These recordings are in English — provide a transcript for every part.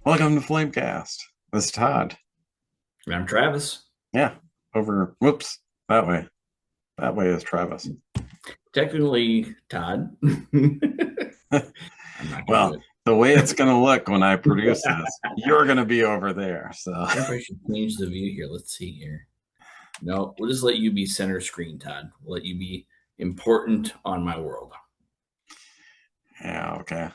Welcome to Flamecast. This is Todd. I'm Travis. Yeah, whoops, that way. That way is Travis. Technically, Todd. I'm not going to do Well, it. the way it's going to look when I produce this, you're going to be over there. So, I wonder if I should change the view here. Let's see here. No, we'll just let you be center screen, Todd. We'll let you be important on my world. yeah, okay.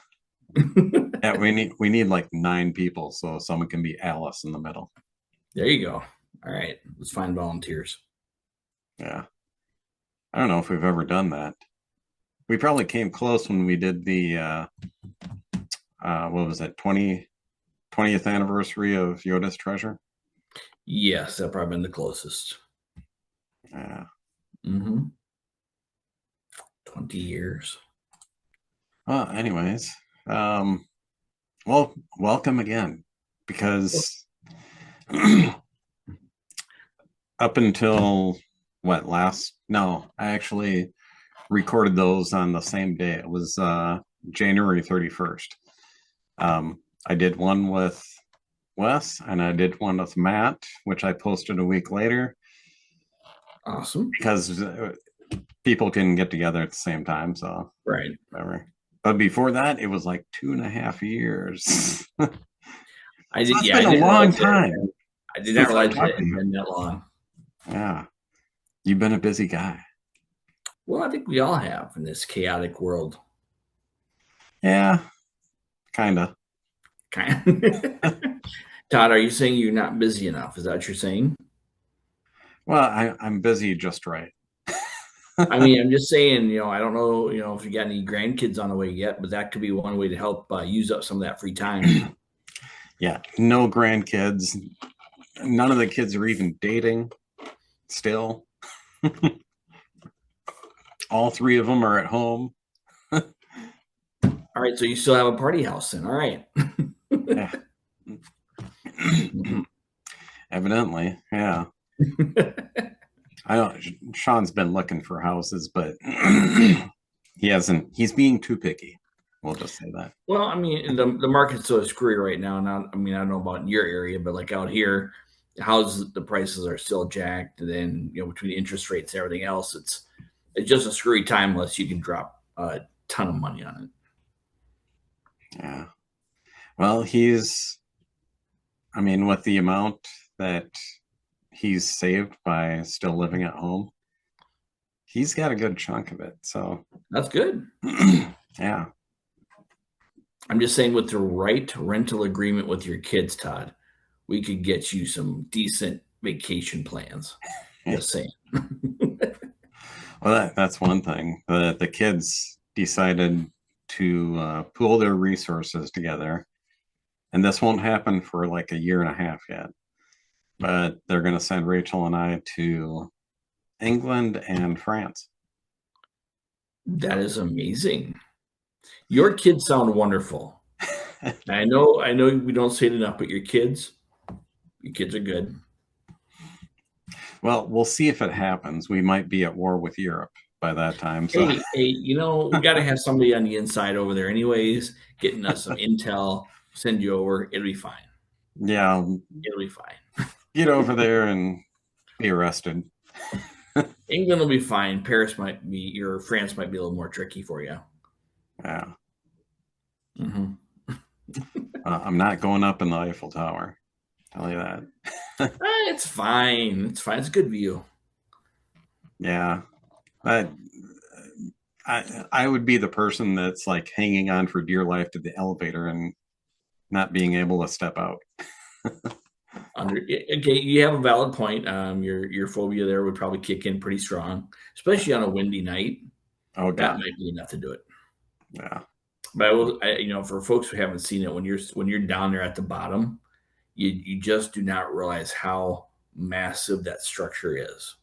Yeah, we need like 9 people, so someone can be Alice in the middle. There you go. All right, let's find volunteers. Yeah, I don't know if we've ever done that. We probably came close when we did the what was it, 20th anniversary of Yoda's Treasure. Yes, that probably been the closest. Yeah. 20 years. Well, anyways, well, welcome again, because up until what last? No, I actually recorded those on the same day. It was January 31st. I did one with Wes and I did one with Matt, which I posted a week later Awesome. because people can get together at the same time. So, Right. whatever. But before that, it was like 2.5 years. I So did. it's Yeah, I been a didn't long realize that. time I did not since I realize that talked it to had you. been that long. Yeah. You've been a busy guy. Well, I think we all have in this chaotic world. Yeah, kind of. Kind of. Todd, are you saying you're not busy enough? Is that what you're saying? Well, I'm busy just right. I mean, I'm just saying, I don't know, if you got any grandkids on the way yet, but that could be one way to help use up some of that free time. Yeah, no grandkids. None of the kids are even dating still. All 3 of them are at home. All right, so you still have a party house then. All right. Yeah. Evidently, yeah. I know Sean's been looking for houses, but he hasn't. He's being too picky. We'll just say that. Well, I mean, the market's so screwy right now. Now, I mean, I don't know about in your area, but like out here, houses, the prices are still jacked. And then, between interest rates and everything else, it's just a screwy time unless you can drop a ton of money on it. Yeah. Well, I mean, with the amount that he's saved by still living at home, he's got a good chunk of it. So, That's good. yeah. I'm just saying, with the right rental agreement with your kids, Todd, we could get you some decent vacation plans. Just saying. Well, that's one thing. The kids decided to pool their resources together, and this won't happen for like a year and a half yet. But they're going to send Rachel and I to England and France. That is amazing. Your kids sound wonderful. I know we don't say it enough, but your kids are good. Well, we'll see if it happens. We might be at war with Europe by that time. So, Hey, we got to have somebody on the inside over there, anyways, getting us some intel. Send you over. It'll be fine. yeah, It'll be fine. get over there and be arrested. England will be fine. France might be a little more tricky for you. Yeah. Mm-hmm. I'm not going up in the Eiffel Tower. Tell you that. It's fine. It's fine. It's a good view. Yeah. I, I would be the person that's like hanging on for dear life to the elevator and not being able to step out. Okay, you have a valid point. Your phobia there would probably kick in pretty strong, especially on a windy night. Oh That God. might be enough to do it. Yeah. But for folks who haven't seen it, when you're down there at the bottom, you just do not realize how massive that structure is.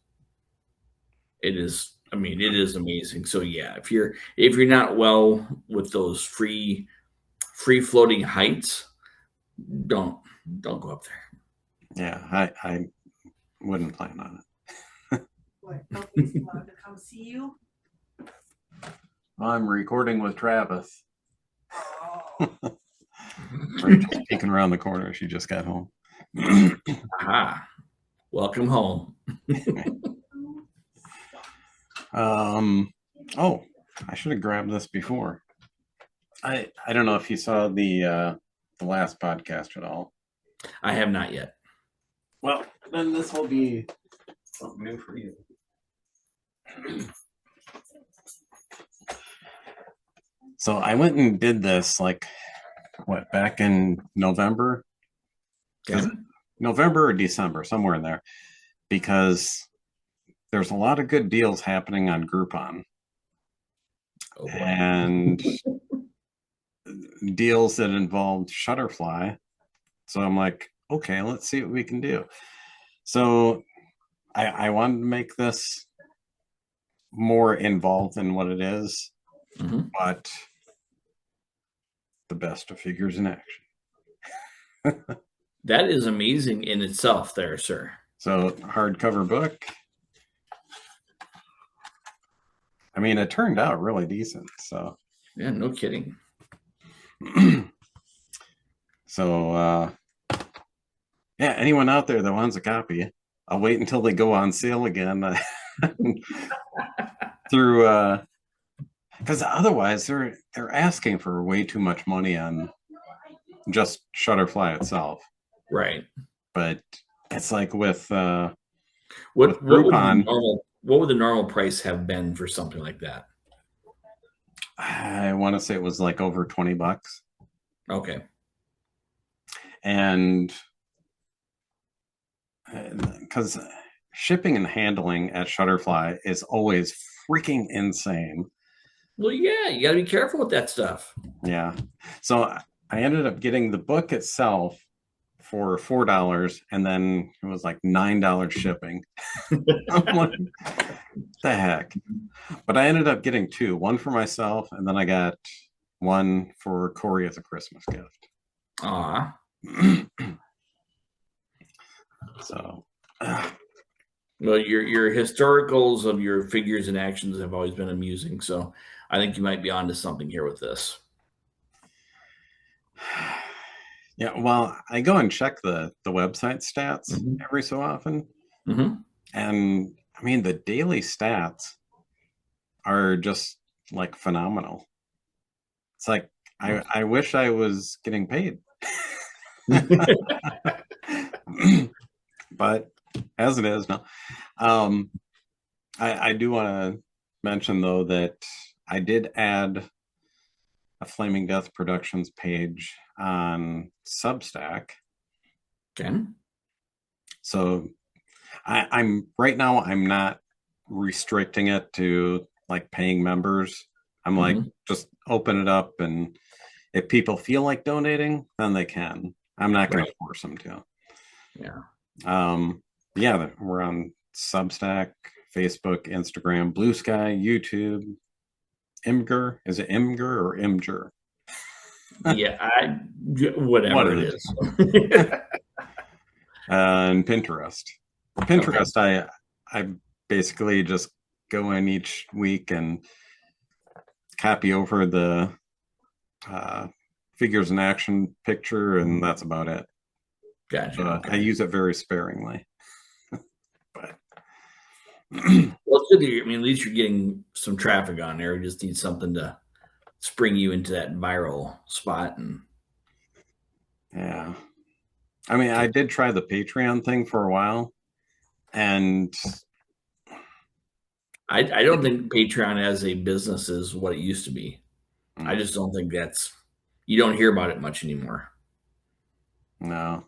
It is. I mean, it is amazing. So yeah, if you're not well with those free floating heights, don't don't go up there. Yeah. I wouldn't plan on it. What, nobody's allowed to come see you? I'm recording with Travis. Oh, Or just peeking around the corner. She just got home. Aha. Welcome home. Oh, I should have grabbed this before. I don't know if you saw the last podcast at all. I have not yet. Well, then this will be something new for you. So I went and did this back in November? Okay. November or December, somewhere in there, because there's a lot of good deals happening on Groupon. Oh, boy. And deals that involved Shutterfly. So I'm like, okay, let's see what we can do. So I wanted to make this more involved than what it is, but the best of figures in action. That is amazing in itself there, sir. So hardcover book. I mean, it turned out really decent. So Yeah, no kidding. So yeah, anyone out there that wants a copy, I'll wait until they go on sale again through because otherwise they're asking for way too much money on just Shutterfly itself. Right. But it's like with What Groupon, would the normal price have been for something like that? I want to say it was like over $20. Okay. And because shipping and handling at Shutterfly is always freaking insane. Well, yeah, you got to be careful with that stuff. Yeah. So I ended up getting the book itself for $4, and then it was like $9 shipping. I'm like, the heck? But I ended up getting two, one for myself, and then I got one for Corey as a Christmas gift. Ah. So Well, your historicals of your figures and actions have always been amusing, so I think you might be onto something here with this. yeah, well, I go and check the website stats every so often. And I mean, the daily stats are just like phenomenal. It's like I wish I was getting paid. But as it is now, I do want to mention though that I did add a Flaming Death Productions page on Substack. Okay. So I'm right now, I'm not restricting it to like paying members. I'm like, just open it up, and if people feel like donating, then they can. I'm not going to force them to. Yeah. Yeah, we're on Substack, Facebook, Instagram, Blue Sky, YouTube, Imgur. Is it Imgur or Imgur? Yeah, whatever it is. And Pinterest. Pinterest, I basically just go in each week and copy over the figures in action picture, and that's about it. Gotcha. I use it very sparingly. But well, it's good I mean, at least you're getting some traffic on there. We just need something to spring you into that viral spot. And yeah, I mean, I did try the Patreon thing for a while, and I don't think Patreon as a business is what it used to be. I just don't think you don't hear about it much anymore. No.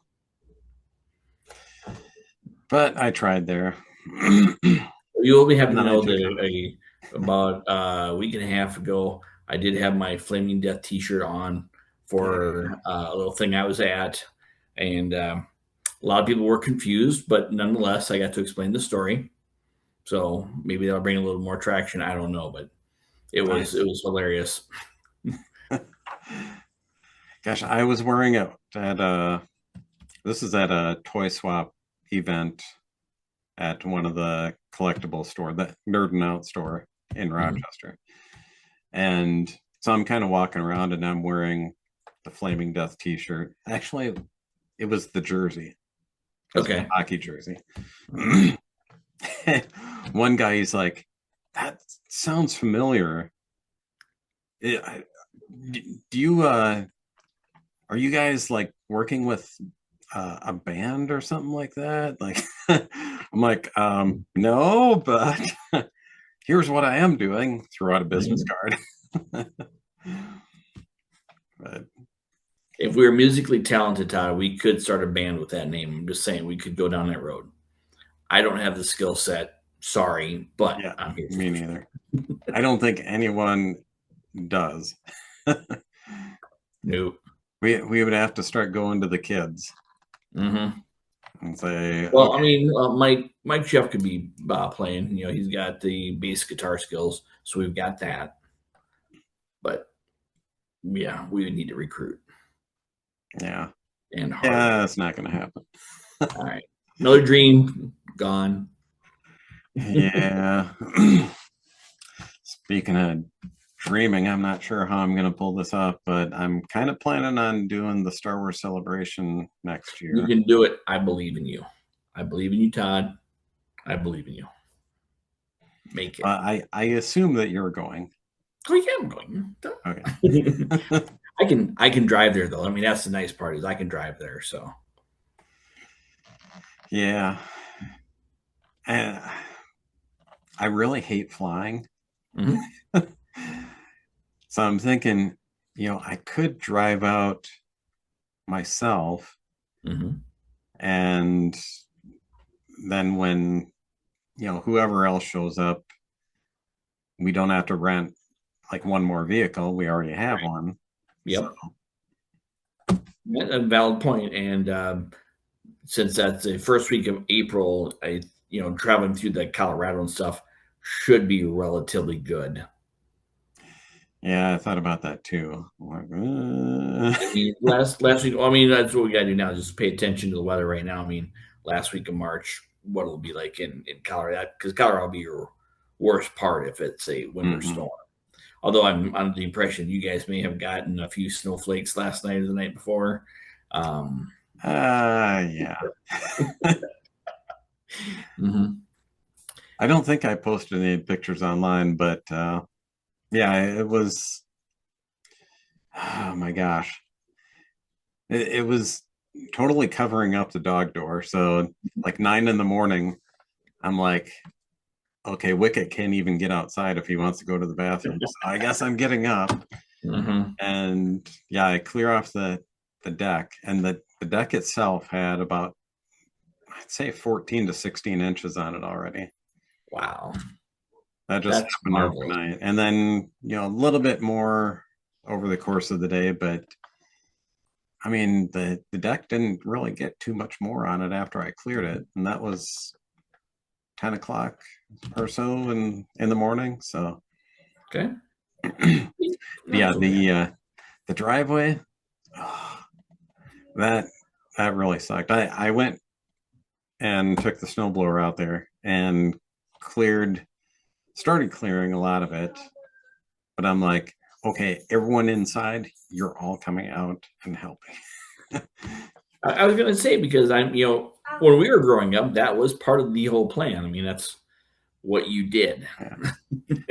But I tried there. You will be happy to know that about a week and a half ago, I did have my Flaming Death t-shirt on for a little thing I was at. And a lot of people were confused, but nonetheless, I got to explain the story. So maybe that'll bring a little more traction. I don't know, but it was hilarious. Gosh, I was wearing it at this is at a toy swap event at one of the collectible store, the Nerd and Out store in Rochester. And so I'm kind of walking around and I'm wearing the Flaming Death T-shirt. Actually, it was the jersey. It was Okay. my hockey jersey. One guy, he's like, "That sounds familiar. Do you are you guys like working with a band or something like that?" Like, I'm like, no, but here's what I am doing. Threw out a business card. But If we were musically talented, Todd, we could start a band with that name. I'm just saying we could go down that road. I don't have the skill set. Sorry, but yeah, I'm here for me it. neither. I don't think anyone does. Nope. We would have to start going to the kids Mm-hmm. and say, Well, I okay, mean, Mike Jeff could be playing. You know, he's got the bass guitar skills, so we've got that. But yeah, we would need to recruit yeah, and hard. yeah, that's not going to happen. All right, another dream gone. Yeah. Speaking of dreaming, I'm not sure how I'm going to pull this off, but I'm kind of planning on doing the Star Wars celebration next You year. can do it. I believe in you. I believe in you, Todd. I believe in you. Make it. I assume that you're going. Oh yeah, I'm going. Okay. I can drive there though. I mean, that's the nice part is I can drive there. So Yeah. And I really hate flying. Mhm. So I'm thinking, I could drive out myself, Mhm. and then when, whoever else shows up, we don't have to rent like one more vehicle. We already have one. Yep. A valid point. And since that's the first week of April, traveling through the Colorado and stuff should be relatively good. Yeah, I thought about that too. I'm like, I mean, last week. I mean, that's what we got to do now. Just pay attention to the weather right now. I mean, last week of March, what it'll be like in Colorado, because Colorado will be your worst part if it's a winter mhm. storm. Although I'm under the impression you guys may have gotten a few snowflakes last night or the night before. Yeah. Mm-hmm. I don't think I posted any pictures online, but yeah, it was. Oh my gosh, it was totally covering up the dog door. So like 9 in the morning, I'm like, okay, Wicket can't even get outside if he wants to go to the bathroom. So I guess I'm getting up, Mm-hmm. and yeah, I clear off the deck, and the deck itself had about, I'd say, 14 to 16 inches on it already. Wow. That just That's happened marvelous. overnight. And then, a little bit more over the course of the day, but I mean, the deck didn't really get too much more on it after I cleared it, and that was 10 o'clock or so in the morning. So Okay. yeah, Not so bad. the driveway, oh, that really sucked. I went and took the snowblower out there and started clearing a lot of it, but I'm like, okay, everyone inside, you're all coming out and helping. I was going to say because when we were growing up, that was part of the whole plan. I mean, that's what you did. Yeah.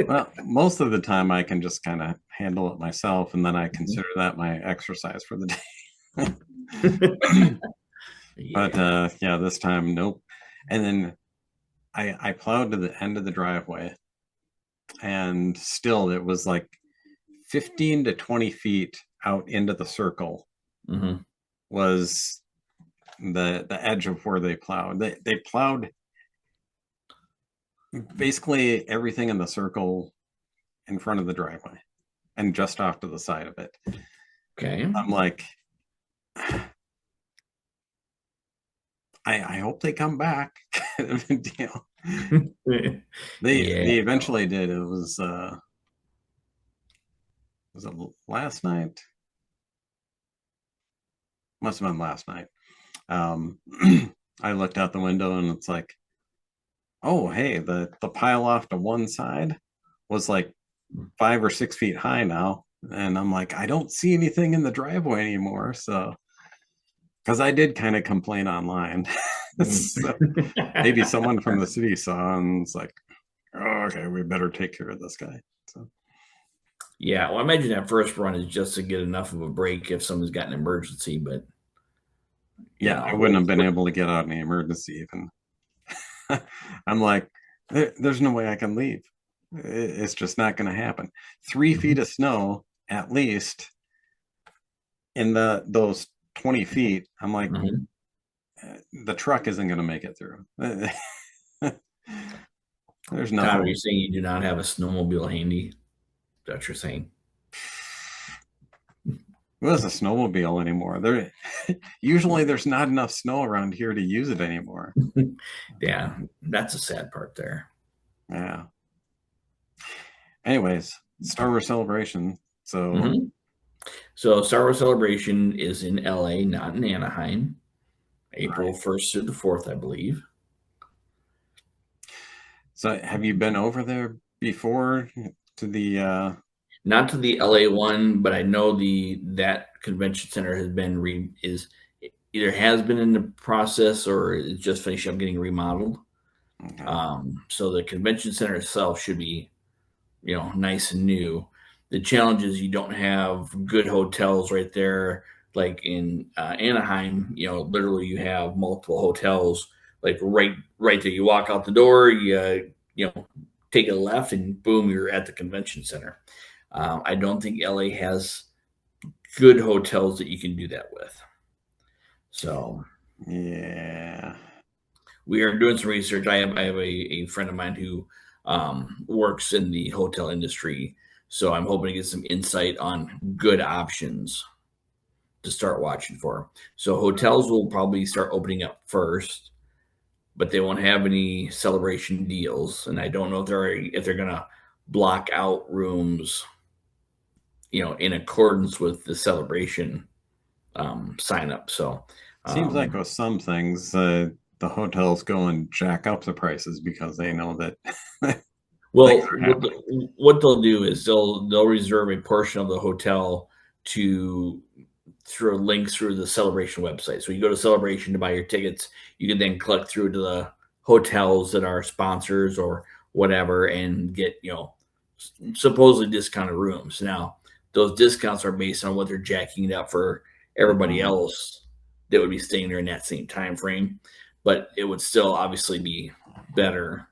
Well, most of the time I can just kind of handle it myself, and then I consider that my exercise for the day. But Yeah. yeah, this time, nope. And then I plowed to the end of the driveway, and still it was like 15 to 20 feet out into the circle Mm-hmm. was the edge of where they plowed. They plowed basically everything in the circle in front of the driveway and just off to the side of it. Okay. I'm like, I hope they come back. Deal. They Yeah. eventually did. It was it last night? Must have been last night. Um, I looked out the window and it's like, oh hey, the pile off to one side was like 5 or 6 feet high now, And I'm like, I don't see anything in the driveway anymore. So, because I did kind of complain online. So maybe someone from the city saw and it's like, oh, okay, we better take care of this guy. So, Yeah, well, I imagine that first run is just to get enough of a break if someone's got an emergency, but you yeah, I know, wouldn't have been able to get out in the emergency even. I'm like, there's no way I can leave. It's just not going to happen. 3 feet of snow at least in those 20 feet. I'm like, Mhm. the truck isn't going to make it through. There's Todd, are nothing. you saying you do not have a snowmobile handy? That's what you're saying. Who has a snowmobile anymore? There, usually there's not enough snow around here to use it anymore. Yeah, that's a sad part there. Yeah. Anyways, Star Wars Celebration. So, Mm-hmm. So Star Wars Celebration is in LA, not in Anaheim. April 1st through the 4th, I believe. so have you been over there before to the? Not to the LA one, but I know that convention center has been is either has been in the process or is just finishing up getting remodeled. Okay. So the convention center itself should be, nice and new. The challenge is you don't have good hotels right there, like in Anaheim. Literally you have multiple hotels, like right there. You walk out the door, you take a left, and boom, you're at the convention center. I don't think LA has good hotels that you can do that with. So Yeah. we are doing some research. I have a friend of mine who works in the hotel industry, so I'm hoping to get some insight on good options to start watching for. So hotels will probably start opening up first, but they won't have any celebration deals, and I don't know if they're gonna block out rooms, in accordance with the celebration sign up. So Seems like um, with some things, the hotels go and jack up the prices because they know that things Well, are what, happening. the, what they'll do is they'll reserve a portion of the hotel to through a link through the Celebration website. So you go to Celebration to buy your tickets. You can then click through to the hotels that are sponsors or whatever and get supposedly discounted rooms. Now those discounts are based on what they're jacking it up for everybody Mhm. else that would be staying there in that same time frame, but it would still obviously be better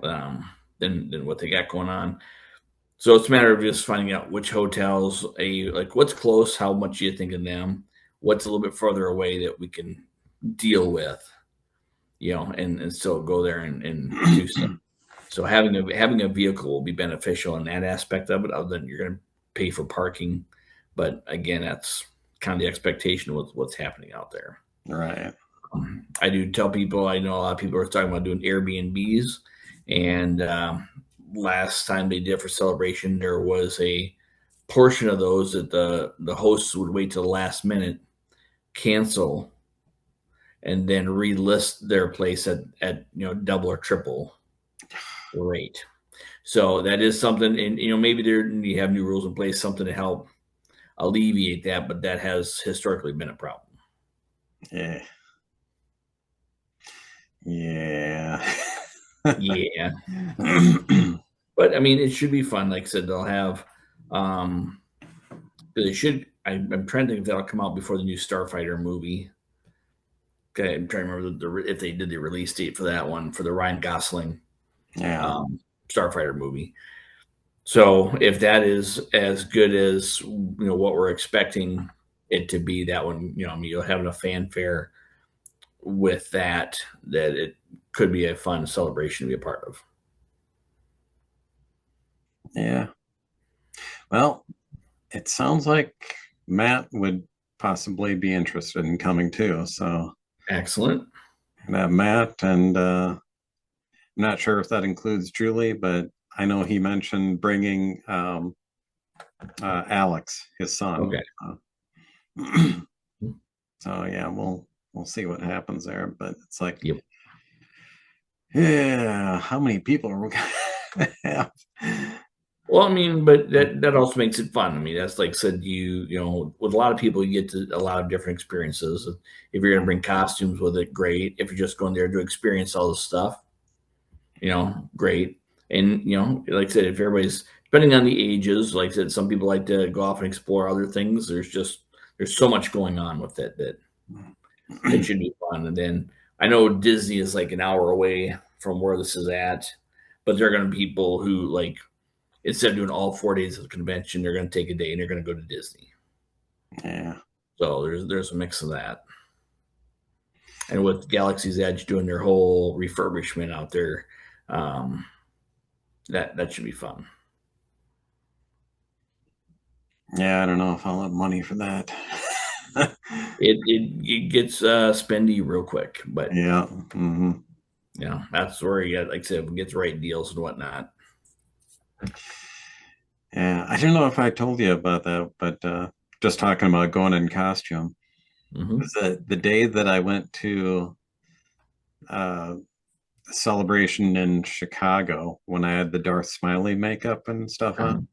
than what they got going on. So it's a matter of just finding out which hotels like what's close, how much you think of them, what's a little bit further away that we can deal with, and still go there and do stuff. So having a vehicle will be beneficial in that aspect of it, other than you're going to pay for parking. But again, that's kind of the expectation with what's happening out there. Right. I do tell people, I know a lot of people are talking about doing Airbnbs, and last time they did for celebration, there was a portion of those that the hosts would wait till the last minute, cancel, and then relist their place at double or triple the rate. So that is something, and maybe you have new rules in place, something to help alleviate that, but that has historically been a problem. Yeah. Yeah. Yeah. But I mean, it should be fun. Like I said, they'll have. Um, they should. I'm trying to think if that'll come out before the new Starfighter movie. Okay, I'm trying to remember if they did the release date for that one for the Ryan Gosling Yeah. Starfighter movie. So if that is as good as what we're expecting it to be, that one, I mean, you'll have enough fanfare with that it could be a fun celebration to be a part of. Yeah. Well, it sounds like Matt would possibly be interested in coming too. So Excellent. Matt and I'm not sure if that includes Julie, but I know he mentioned bringing Alex, his son. Okay. So yeah, we'll see what happens there. But it's like, Yep. yeah, how many people are we gonna have? Well, I mean, but that also makes it fun. I mean, that's like I said, you know, with a lot of people, you get to a lot of different experiences. If you're going to bring costumes with it, great. If you're just going there to experience all this stuff, you know, great. And you know, like I said, if everybody's depending on the ages, like I said, some people like to go off and explore other things. There's so much going on with it that it should be fun. And then I know Disney is like an hour away from where this is at, but there are going to be people who like instead of doing all 4 days of the convention, they're going to take a day and they're going to go to Disney. Yeah. So there's a mix of that. And with Galaxy's Edge doing their whole refurbishment out there, um, that should be fun. Yeah, I don't know if I'll have money for that. It gets spendy real quick, but Yeah. Hmm. you know that's where you get, like I said, gets right deals and whatnot. Yeah. I don't know if I told you about that, but just talking about going in costume. Hmm. Was the day that I went to uh, a celebration in Chicago when I had the Darth Smiley makeup and stuff on.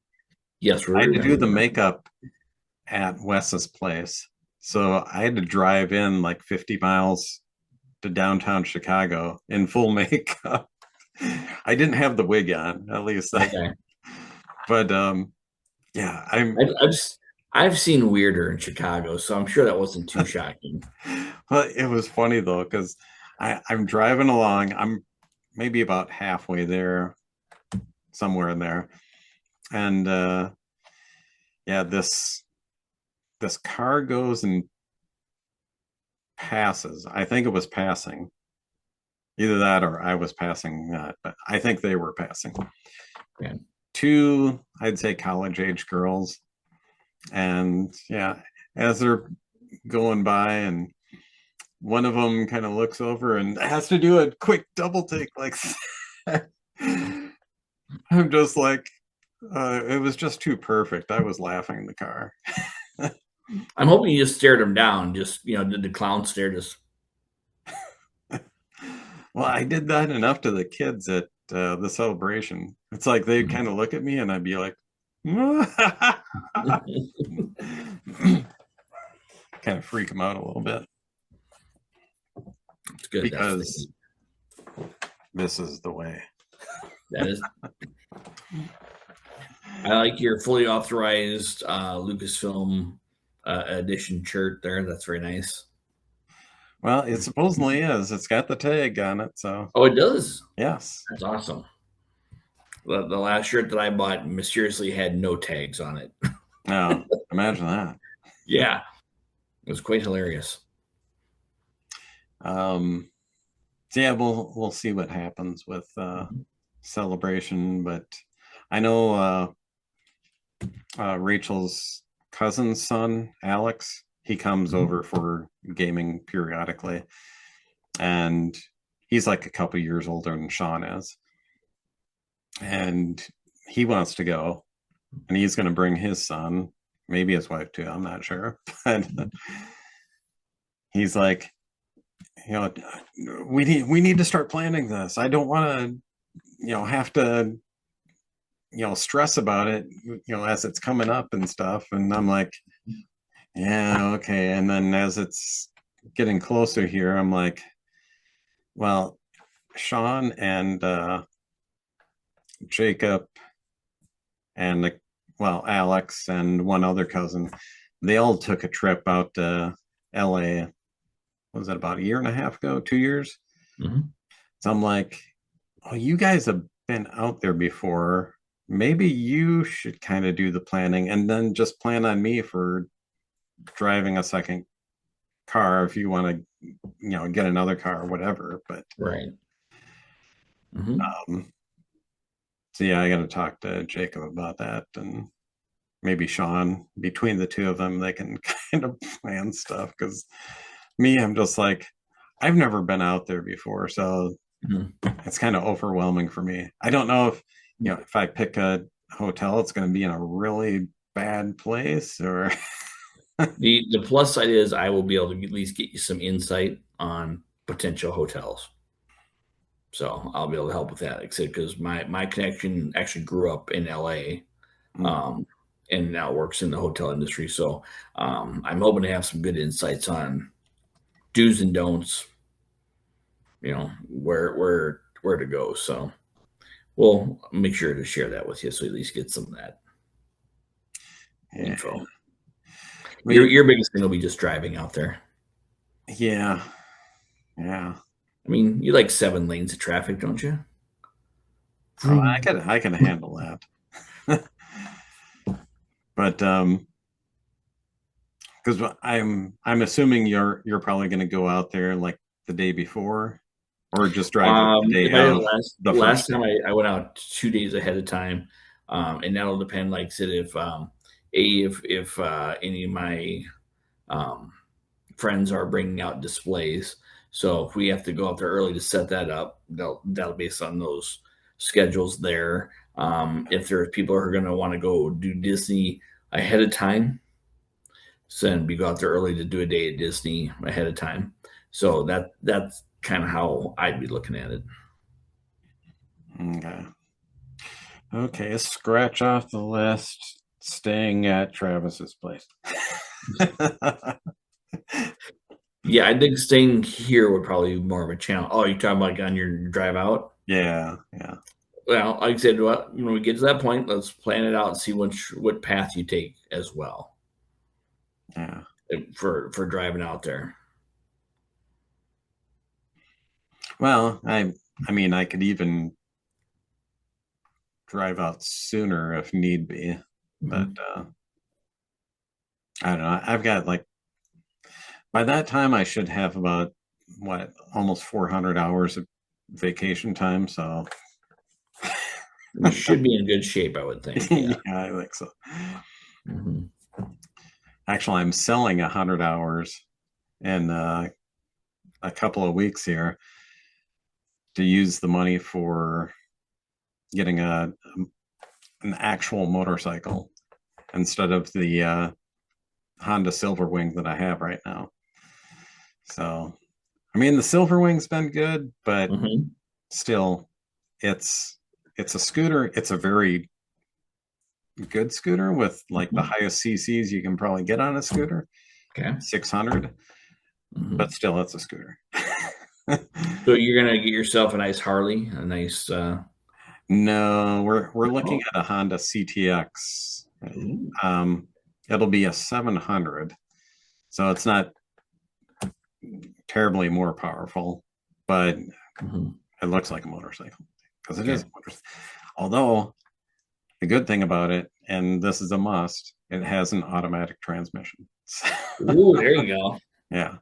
Yes, I we had to do remember the that. makeup at Wes's place. So I had to drive in like 50 miles to downtown Chicago in full makeup. I didn't have the wig on, at least. Okay, But yeah, I'm I've I've seen weirder in Chicago, so I'm sure that wasn't too shocking. well, it was funny though, because I'm driving along. I'm maybe about halfway there, somewhere in there. And yeah, this car goes and passes. I think it was passing. Either that or I was passing that, but I think they were passing. Yeah. Two, I'd say college age girls. And yeah, as they're going by and one of them kind of looks over and has to do a quick double take like I'm just like it was just too perfect. I was laughing in the car. I'm hoping you just stared him down. Just you know, did the clown stare? Just Well, I did that enough to the kids at the celebration. It's like they'd kind of look at me and I'd be like, kind of freak them out a little bit it's good. That's what they because this is the way. that is. I like your fully authorized Lucasfilm edition shirt there. That's very nice. Well, it supposedly is. It's got the tag on it, so Oh, it does. yes. That's awesome. The last shirt that I bought mysteriously had no tags on it. Now, imagine that. Yeah, it was quite hilarious. Um, so yeah, we'll see what happens with celebration, but I know Rachel's cousin's son, Alex, he comes Mhm. over for gaming periodically, and he's like a couple years older than Sean is, and he wants to go, and he's going to bring his son, maybe his wife too. I'm not sure, but he's like, you know, we need to start planning this. I don't want to, have to, stress about it, as it's coming up and stuff. And I'm like, yeah, okay. And then as it's getting closer here, I'm like, well, Sean and Jacob and Alex and one other cousin, they all took a trip out to LA. What was that, about a year and a half ago, 2 years? Mhm. So I'm like, oh, you guys have been out there before. Maybe you should kind of do the planning and then just plan on me for driving a second car if you want to, get another car or whatever. But Right. Hmm. um, so yeah, I got to talk to Jacob about that and maybe Sean. Between the two of them, they can kind of plan stuff. Because me, I'm just like, I've never been out there before, so Hmm. it's kind of overwhelming for me. I don't know if I pick a hotel, it's going to be in a really bad place or The plus side is I will be able to at least get you some insight on potential hotels. So I'll be able to help with that, like I said, because my connection actually grew up in LA, Mm. and now works in the hotel industry. So I'm hoping to have some good insights on do's and don'ts, where to go. So we'll make sure to share that with you, so at least get some of that Yeah. info. Your We, your biggest thing will be just driving out there. yeah. Yeah. I mean, you like 7 lanes of traffic, don't you? Oh, I can handle that. But because I'm assuming you're probably going to go out there like the day before, or just drive it the day If I did of the last first time day. I went out 2 days ahead of time, and that'll depend. Like I said, if any of my um, friends are bringing out displays, so if we have to go out there early to set that up, that'll based on those schedules there. If there are people who are going to want to go do Disney ahead of time, so then we go out there early to do a day at Disney ahead of time. So that's kind of how I'd be looking at it. Okay. Okay. Scratch off the list. Staying at Travis's place. Yeah, I think staying here would probably be more of a challenge. Oh, you talking about like on your drive out? Yeah. Yeah. Well, like I said, when we get to that point, let's plan it out and see what path you take as well Yeah. for driving out there. Well, I mean, I could even drive out sooner if need be, but Mhm. I don't know. I've got like by that time I should have about what almost 400 hours of vacation time. So You should be in good shape, I would think. yeah, Yeah. I think so. Mhm. Actually, I'm selling 100 hours in a couple of weeks here to use the money for getting an actual motorcycle instead of the Honda Silverwing that I have right now. So, I mean, the Silverwing's been good, but Mhm. still, it's it's a scooter. It's a very good scooter with like the Mhm. highest CCs you can probably get on a scooter, Okay. 600, but Mhm. still, it's a scooter. So you're gonna get yourself a nice Harley, a nice. No, we're looking Oh. at a Honda CTX. Ooh. Um, it'll be a 700, so it's not terribly more powerful, but Mhm. it looks like a motorcycle because it is Okay. a motorcycle. Although the good thing about it, and this is a must, it has an automatic transmission. Ooh, there you go. Yeah.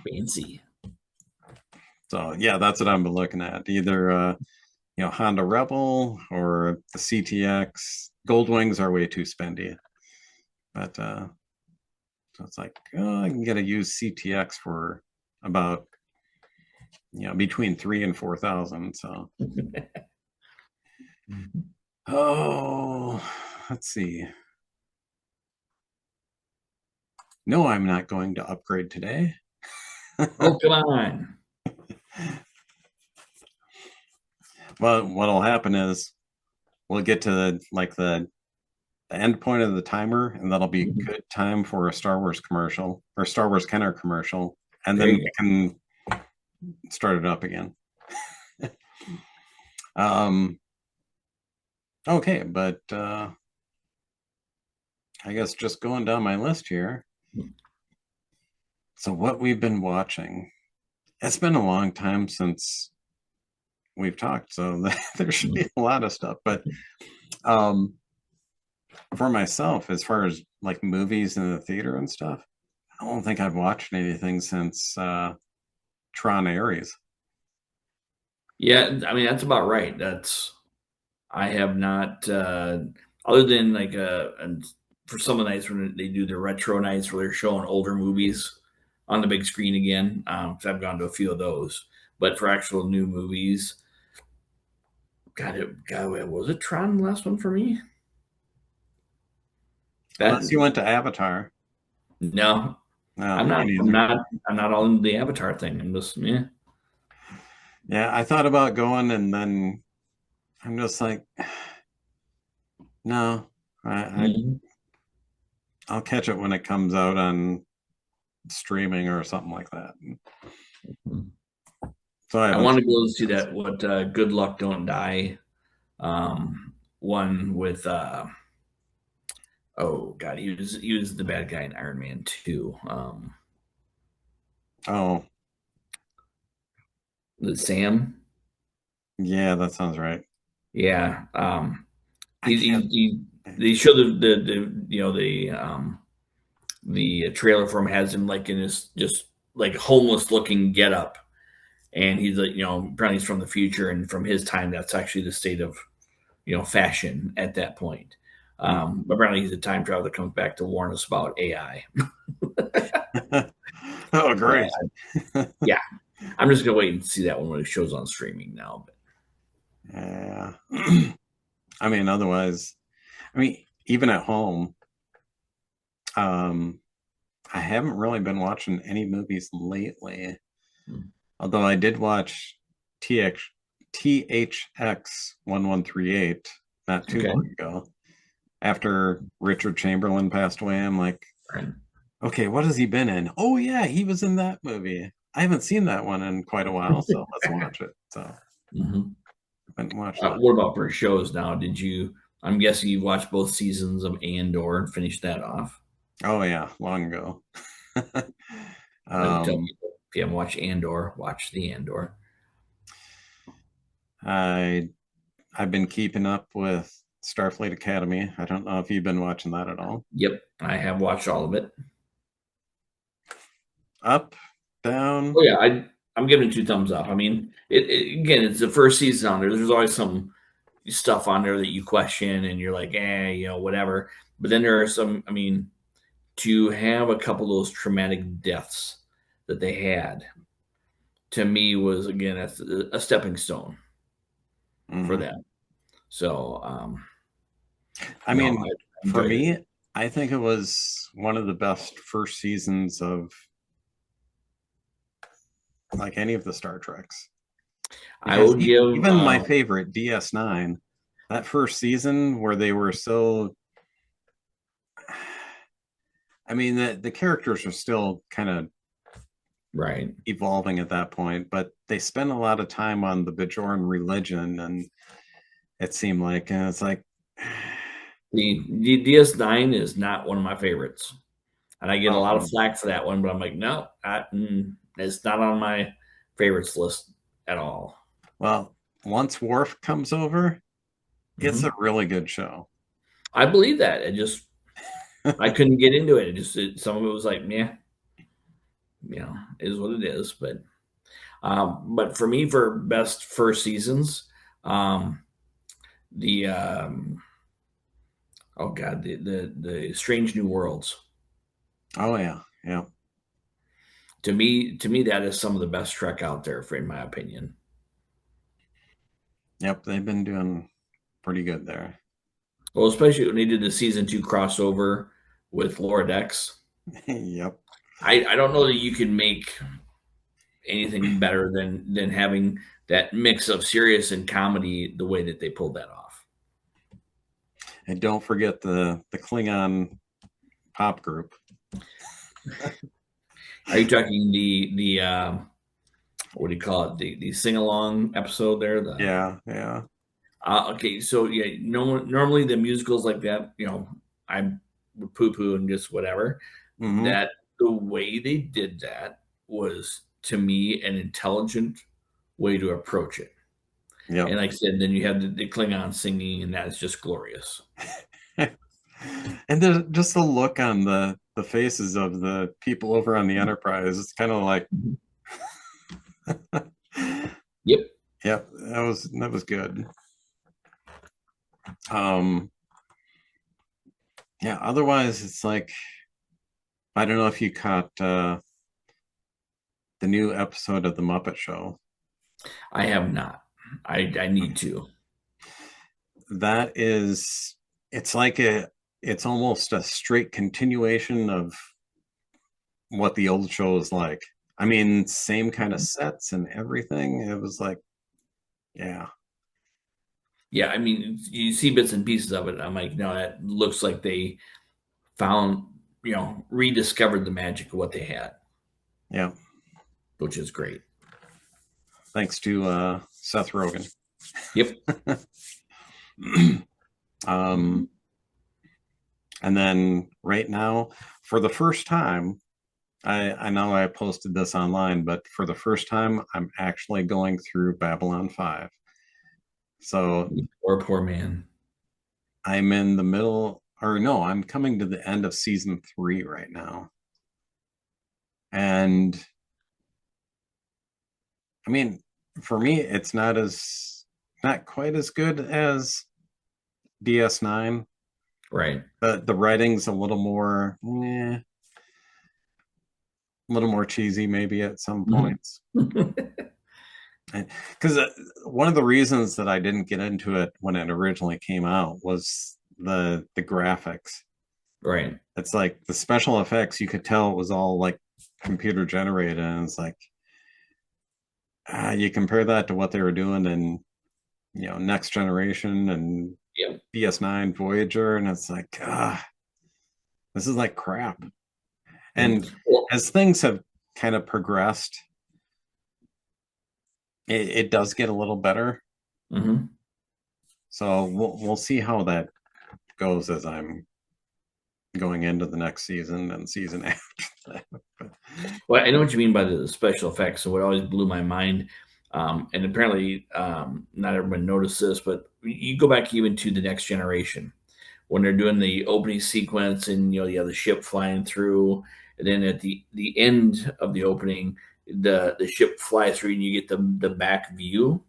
Fancy. So yeah, that's what I'm looking at. Either Honda Rebel or the CTX. Gold Wings are way too spendy, but so it's like I can get a used CTX for about between 3 and 4 thousand. So oh, let's see. No, I'm not going to upgrade today. Oh, come on. Well, what'll happen is we'll get to the end point of the timer, and that'll be Mhm. good time for a Star Wars commercial or Star Wars Kenner commercial, and There then you we can start it up again. Um, okay, but I guess just going down my list here. go. So what we've been watching. It's been a long time since we've talked, so there should be a lot of stuff. But um, for myself, as far as like movies in the theater and stuff, I don't think I've watched anything since Tron Ares. Yeah, I mean that's about right. That's I have not other than like and for some of the nights when they do the retro nights where they're showing older movies on the big screen again. 'Cause I've gone to a few of those, but for actual new movies, God, was it Tron the last one for me? That Unless you went to Avatar. no, No, I'm me not. I'm neither. not. I'm not all into the Avatar thing. I'm just yeah. Yeah, I thought about going, and then I'm just like, no, Mhm. I'll catch it when it comes out on streaming or something like that. So I I haven't want to seen go it see yet. that what Good Luck Don't Die one with oh god, he was the bad guy in Iron Man 2. Oh, The Sam. yeah, that sounds right. Yeah. I can't. They show the the trailer for him has him like in his just like homeless looking getup, and he's like apparently he's from the future, and from his time that's actually the state of fashion at that point. Apparently he's a time traveler that comes back to warn us about AI. Oh, Uh, great. yeah, I'm just gonna wait and see that one when it shows on streaming now. But Yeah. I mean, otherwise, even at home, um, I haven't really been watching any movies lately. hmm, Although I did watch TX, THX 1138 not too okay, long ago. After Richard Chamberlain passed away, I'm like, right. okay, what has he been in? Oh yeah, he was in that movie. I haven't seen that one in quite a while, so let's watch it. So I Mhm. went and watched that. What about for shows now? Did you? I'm guessing you watched both seasons of Andor and finished that off. Oh yeah, long ago. I tell um, people if you haven't watched Andor, watch the Andor. I I've been keeping up with Starfleet Academy. I don't know if you've been watching that at all. Yep, I have watched all of it. Up, down. Oh yeah, I'm giving it two thumbs up. I mean, again, it's the first season on there. There's always some stuff on there that you question and you're like, whatever. But then there are some. I mean, to have a couple of those traumatic deaths that they had to me was again a stepping stone for Mhm. them. So, I no, mean, I for enjoyed it. me, I think it was one of the best first seasons of like any of the Star Treks. I Because would give, even my favorite DS9, that first season where they were so, I mean, the characters are still kind of right. evolving at that point, but they spent a lot of time on the Bajoran religion, and it seemed like, and it's like, The DS9 is not one of my favorites, and I get a lot of um, flack for that one. But I'm like, no, it's not on my favorites list at all. well, once Worf comes over, it's a Hmm. really good show. I believe that. I couldn't get into it. Some of it was like, yeah, is what it is. But for me, for best first seasons, um, the oh god, the Strange New Worlds. Oh yeah, yeah, To me, that is some of the best Trek out there, in my opinion. yep. They've been doing pretty good there. Well, especially when they did the season two crossover with Laura Dex. Yep. I don't know that you can make anything better than having that mix of serious and comedy the way that they pulled that off. And don't forget the Klingon pop group. Are you talking the what do you call it, the sing along episode there? The Yeah, yeah. okay, so yeah, normally the musicals like that, I would poo poo and just whatever. Hmm. That the way they did that was to me an intelligent way to approach it. And Yep. like I said, then you have the Klingon singing, and that's just glorious. And there's just the look on the faces of the people over on the Enterprise. It's kind of like, Mhm. Yep. yep, that was good. Um, yeah. Otherwise, it's like I don't know if you caught the new episode of the Muppet Show. I have not. I need to. That is, it's like it's almost a straight continuation of what the old show is like. I mean, same kind of sets and everything. It was like, yeah, Yeah, I mean, you see bits and pieces of it. I'm like, no, that looks like they found, rediscovered the magic of what they had, yeah. which is great. Thanks to Seth Rogen. Yep. um, and then right now, for the first time, I know I posted this online, but for the first time, I'm actually going through Babylon 5. So Poor man. I'm in the middle, or no, I'm coming to the end of season 3 right now. And I mean, for me, it's not quite as good as DS9. Right. The writing's a little more cheesy maybe at some points. Because one of the reasons that I didn't get into it when it originally came out was the graphics. Right. It's like the special effects, you could tell it was all like computer generated, and it's like you compare that to what they were doing in Next Generation and Yep. DS9 Voyager, and it's like this is like crap. And Well, as things have kind of progressed, it does get a little better. mhm. So we'll see how that goes as I'm going into the next season and season after that. Well, I know what you mean by the special effects. So what always blew my mind, and apparently not everyone noticed this, but you go back even to the Next Generation when they're doing the opening sequence, and you have the ship flying through, and then at the end of the opening, the ship flies through, and you get the back view,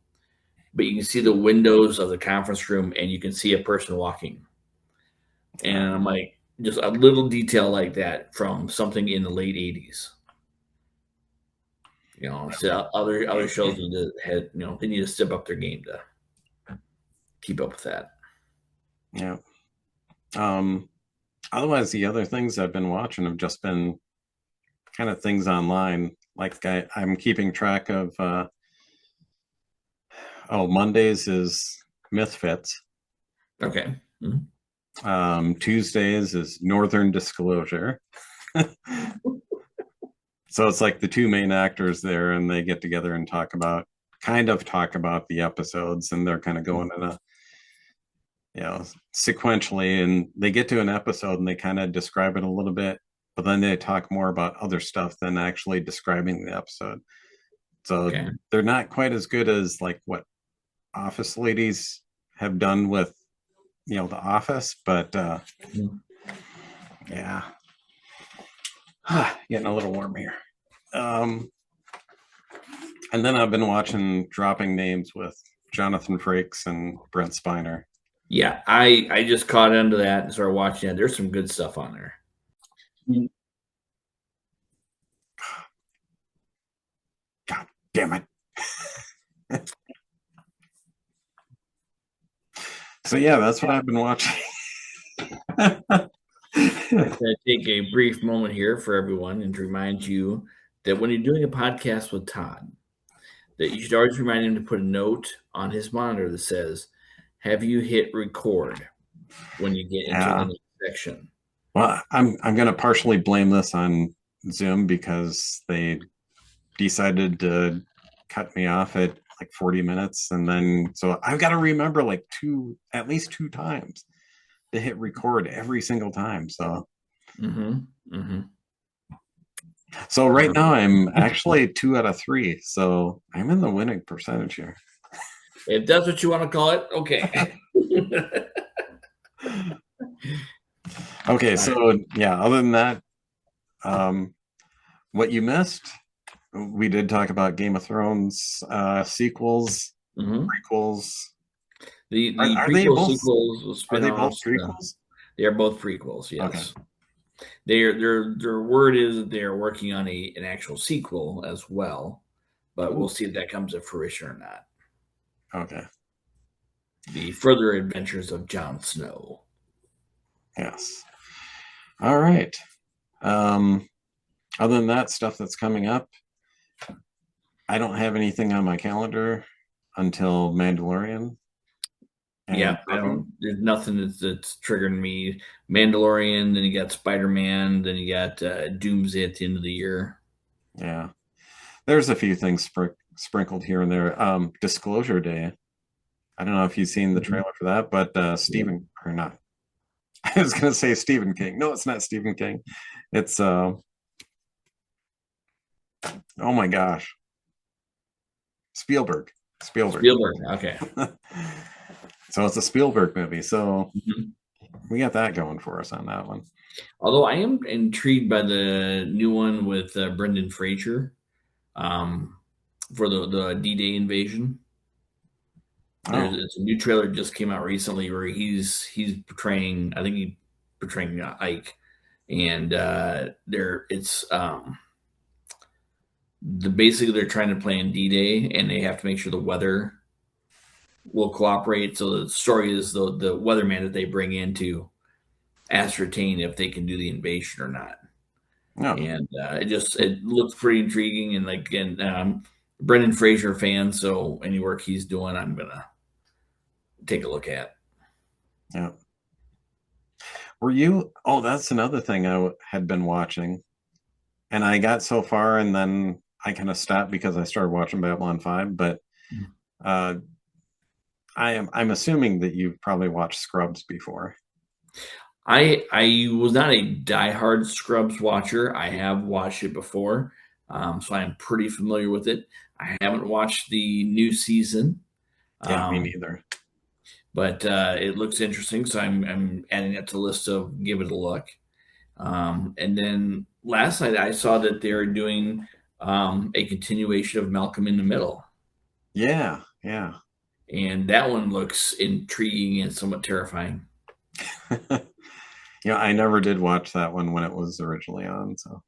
but you can see the windows of the conference room, and you can see a person walking. And I'm like, just a little detail like that from something in the late '80s. So other shows need to they need to step up their game to keep up with that. Yeah. Otherwise, the other things I've been watching have just been kind of things online. Like I'm keeping track of. Mondays is Mythfits. Okay. Mhm. Tuesdays is Northern Disclosure. So it's like the two main actors there, and they get together and talk about the episodes, and they're kind of going in a sequentially, and they get to an episode and they kind of describe it a little bit, but then they talk more about other stuff than actually describing the episode. So Okay. they're not quite as good as like what Office Ladies have done with The Office, but Mhm. yeah, getting a little warm here. And then I've been watching Dropping Names with Jonathan Frakes and Brent Spiner. Yeah, I just caught into that and started watching it. There's some good stuff on there. God damn it. So yeah, that's what I've been watching. I'm going to take a brief moment here for everyone and to remind you that when you're doing a podcast with Todd, that you should always remind him to put a note on his monitor that says, "Have you hit record?" when you get into the Yeah. next section. Well, I'm going to partially blame this on Zoom because they decided to cut me off at like 40 minutes, and then so I've got to remember like at least two times to hit record every single time. So so right now I'm actually 2 out of 3. So I'm in the winning percentage here. If that's what you want to call it, okay. Okay, so yeah, other than that, what you missed, we did talk about Game of Thrones sequels, prequels. The Are they prequel, both sequels, are they both spin-offs, prequels? they are both prequels. Okay. Yes, their word is that they are working on an actual sequel as well, but we'll see if that comes to fruition or not. Okay. The Further Adventures of Jon Snow. Yes. All right. Other than that stuff that's coming up, I don't have anything on my calendar until Mandalorian and Yeah, I cooking. don't. There's nothing that's triggering me. Mandalorian, then you got Spider-Man, then you got Doomsday at the end of the year. Yeah, there's a few things sprinkled here and there. Disclosure Day. I don't know if you've seen the Mhm. trailer for that, but Yeah. Stephen or not. I was gonna say Stephen King. No, it's not Stephen King. It's oh my gosh, Spielberg. Spielberg. Spielberg. Okay. So it's a Spielberg movie. So Mhm. we got that going for us on that one. Although I am intrigued by the new one with Brendan Fraser um, for the D-Day invasion. Oh, It's a new trailer just came out recently where he's portraying. I think he portraying Ike, and there it's basically they're trying to plan D-Day, and they have to make sure the weather will cooperate. So the story is the weatherman that they bring in to ascertain if they can do the invasion or not. no, And it looks pretty intriguing. And like again, Brendan Fraser fan, so any work he's doing, I'm gonna take a look at. yeah. Were you? Oh, that's another thing had been watching, and I got so far, and then I kind of stopped because I started watching Babylon 5. But uh, I'm assuming that you've probably watched Scrubs before. I was not a diehard Scrubs watcher. I have watched it before, so I'm pretty familiar with it. I haven't watched the new season, Yeah, me um, neither. but it looks interesting. So I'm adding it to the list of give it a look. And then last night I saw that they're doing a continuation of Malcolm in the Middle, Yeah, yeah. and that one looks intriguing and somewhat terrifying. Yeah, I never did watch that one when it was originally on. So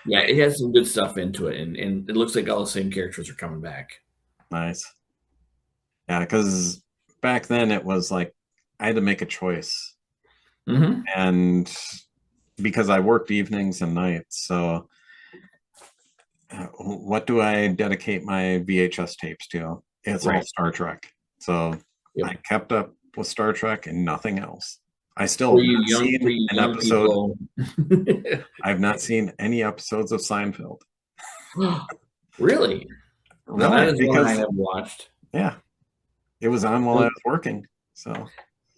Yeah, it has some good stuff into it, and it looks like all the same characters are coming back. nice. Yeah, because back then it was like I had to make a choice, Hmm. and because I worked evenings and nights, so what do I dedicate my VHS tapes to? It's all Right. Star Trek. So I Yep. kept up with Star Trek and nothing else. I still For have not for seen you an young episode. people, I've not seen any episodes of Seinfeld. really? Now that Really? is one I Because have watched. yeah, it was on while I was working. So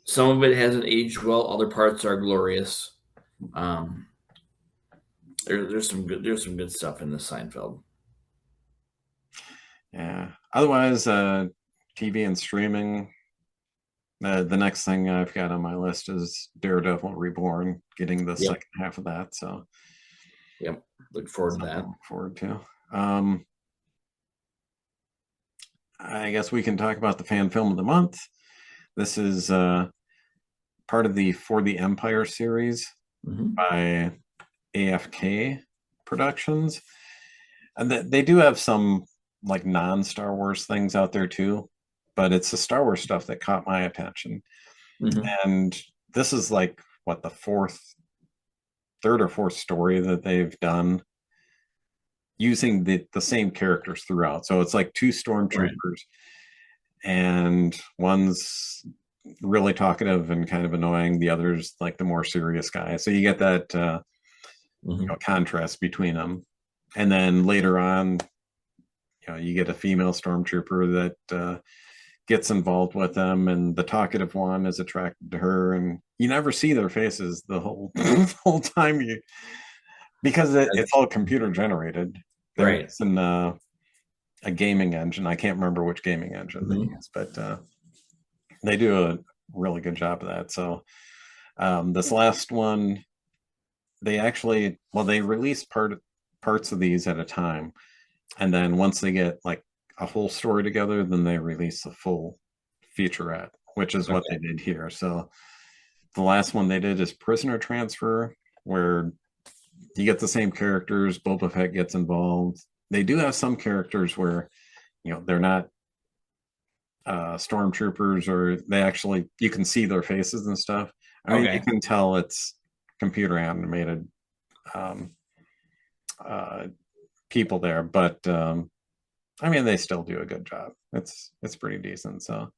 Some of it hasn't aged well. Other parts are glorious. Um, there's some good stuff in the Seinfeld. yeah. Otherwise, TV and streaming. The next thing I've got on my list is Daredevil Reborn, getting the Yep. second half of that. So Yep. Look forward to something to that. look forward to. I guess we can talk about the fan film of the month. This is part of the For the Empire series Hmm. by AFK Productions. And they do have some like non-Star Wars things out there too, but it's the Star Wars stuff that caught my attention. Hmm. And this is like what the third or fourth story that they've done using the same characters throughout. So it's like two Right. stormtroopers and one's really talkative and kind of annoying. The other's like the more serious guy. So you get that Hmm. contrast between them. And then later on, you get a female stormtrooper that gets involved with them, and the talkative one is attracted to her, and you never see their faces the whole the whole time because it's all computer generated. They're Right. using a gaming engine. I can't remember which gaming engine they Hmm. use, but they do a really good job of that. So this last one, they release parts of these at a time, and then once they get like a whole story together, then they release the full featurette, which is what they Okay. did here. So the last one they did is Prisoner Transfer, where you get the same characters. Boba Fett gets involved. They do have some characters where they're not stormtroopers, or they actually you can see their faces and stuff. I mean, you Okay. can tell it's computer animated um, uh, people there, but I mean, they still do a good job. It's pretty decent. So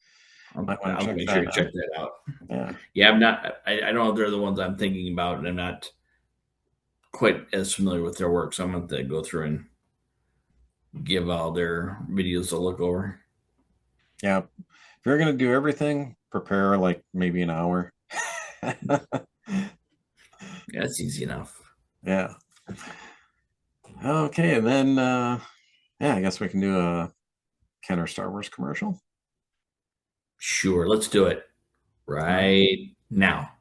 might want to I'll check make that sure to out. check that out. Yeah. Yeah, I'm not. I don't know if they're the ones I'm thinking about, and I'm not quite as familiar with their work, so I'm going to go through and give all their videos a look over. Yeah. If you're gonna do everything, prepare like maybe an hour. Yeah, that's easy enough. Yeah. Okay, and then yeah, I guess we can do a Kenner Star Wars commercial. Sure, let's do it right now.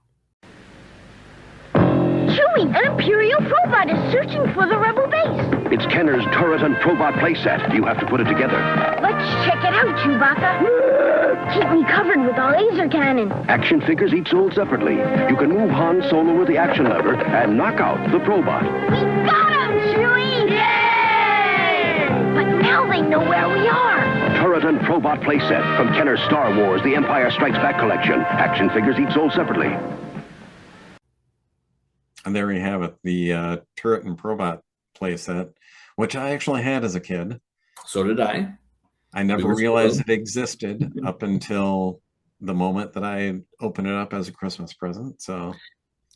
Chewie, an Imperial Probot is searching for the Rebel base. It's Kenner's turret and probot playset. You have to put it together. Let's check it out, Chewbacca. Keep me covered with a laser cannon. Action figures each sold separately. You can move Han Solo with the action lever and knock out the probot. We got him, Chewie! Yay! But now they know where we are. Turret and probot playset from Kenner's Star Wars, The Empire Strikes Back collection. Action figures each sold separately. And there we have it, the turret and probot playset, which I actually had as a kid. So did I. I never realized it existed up until the moment that I opened it up as a Christmas present. So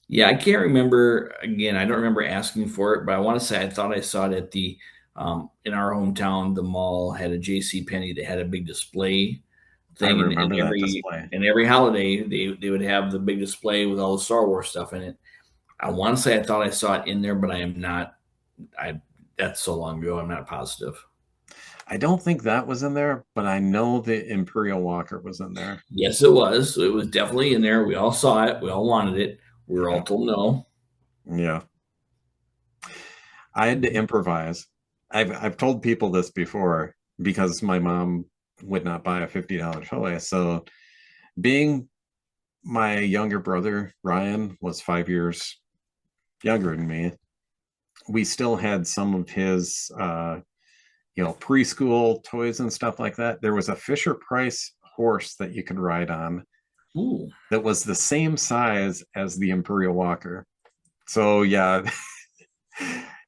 yeah, I can't remember. Again, I don't remember asking for it, but I want to say I thought I saw it at the in our hometown. The mall had a J.C. Penney that had a big display thing. I remember and that every, display. And every holiday, they would have the big display with all the Star Wars stuff in it. I want to say I thought I saw it in there, but I am not. That's so long ago. I'm not positive. I don't think that was in there, but I know the Imperial Walker was in there. Yes, it was. It was definitely in there. We all saw it. We all wanted it. We were all told no. Yeah. I had to improvise. I've told people this before because my mom would not buy a $50 toy. So being my younger brother, Ryan, was 5 years younger than me, we still had some of his preschool toys and stuff like that. There was a Fisher Price horse that you could ride on. Ooh. That was the same size as the Imperial Walker. So yeah,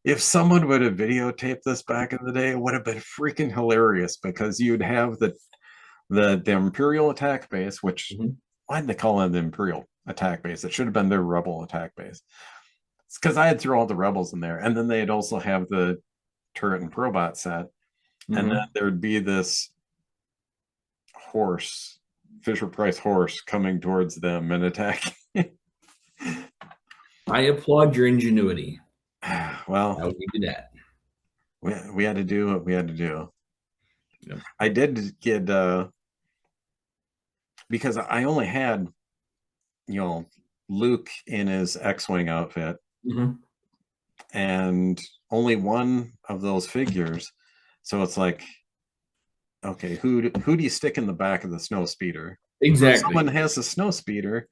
if someone would have videotaped this back in the day, it would have been freaking hilarious because you'd have the Imperial attack base, which why did they call it the Imperial attack base? It should have been their Rebel attack base. It's because I had threw all the Rebels in there, and then they'd also have the turret and probot set, and then there'd be this horse, Fisher Price horse, coming towards them and attacking. I applaud your ingenuity. Well, how would we do that? We had to do what we had to do. Yep. I did get because I only had Luke in his X-wing outfit, and only one of those figures. So it's like, okay, who do you stick in the back of the snow speeder? Exactly. If someone has a snow speeder,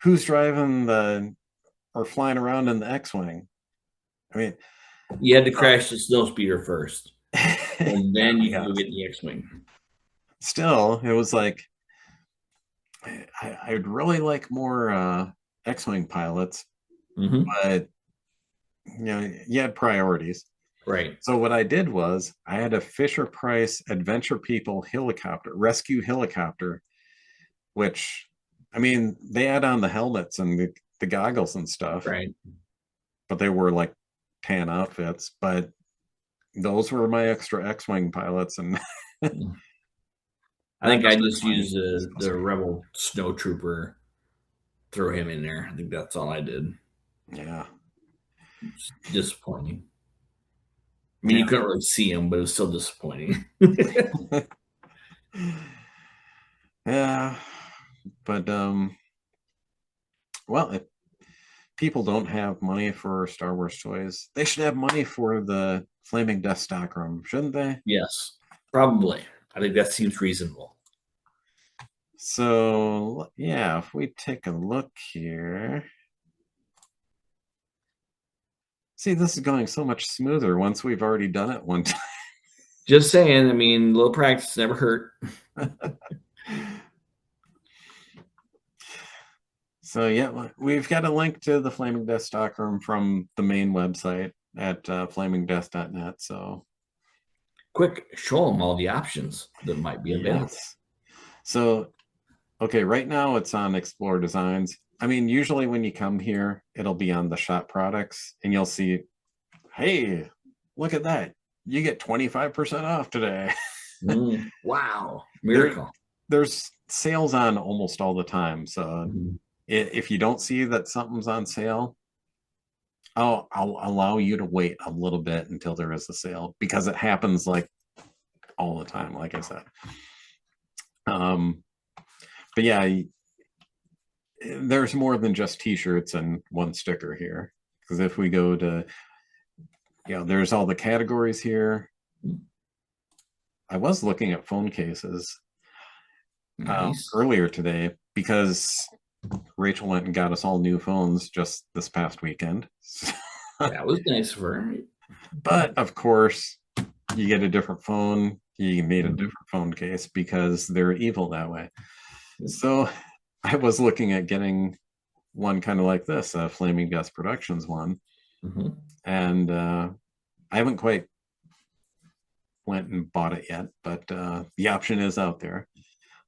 who's driving or flying around in the X-wing? I mean, you had to crash the snow speeder first, and then you can go get the X-wing. Still, it was like I'd really like more X-wing pilots, but you had priorities. Right. So what I did was I had a Fisher Price Adventure People rescue helicopter, which, I mean, they had on the helmets and the goggles and stuff. Right. But they were like tan outfits. But those were my extra X-wing pilots. And I think I just used the Rebel Snow Trooper, throw him in there. I think that's all I did. Yeah. It's disappointing. I mean, you couldn't really see him, but it was still disappointing. Yeah. But, well, if people don't have money for Star Wars toys, they should have money for the Flaming Death stockroom, shouldn't they? Yes, probably. I think that seems reasonable. So, yeah, if we take a look here. See, this is going so much smoother once we've already done it one time. Just saying, I mean, a little practice never hurt. So, yeah, we've got a link to the Flaming Death stockroom from the main website at flamingdeath.net. So, quick, show them all the options that might be available. Yes. So, okay, right now it's on Explore Designs. I mean, usually when you come here, it'll be on the shop products and you'll see, hey, look at that. You get 25% off today. Wow, There, miracle. there's sales on almost all the time. So Mhm. if you don't see that something's on sale, I'll allow you to wait a little bit until there is a sale because it happens like all the time, like I said. But yeah, there's more than just t-shirts and one sticker here. Because if we go to, there's all the categories here. I was looking at phone cases Nice. earlier today because Rachel went and got us all new phones just this past weekend. That was nice for her. But of course, you get a different phone, you need a Mhm. different phone case because they're evil that way. So I was looking at getting one kind of like this, a Flaming Dust Productions one. Mhm. And I haven't quite went and bought it yet, but the option is out there.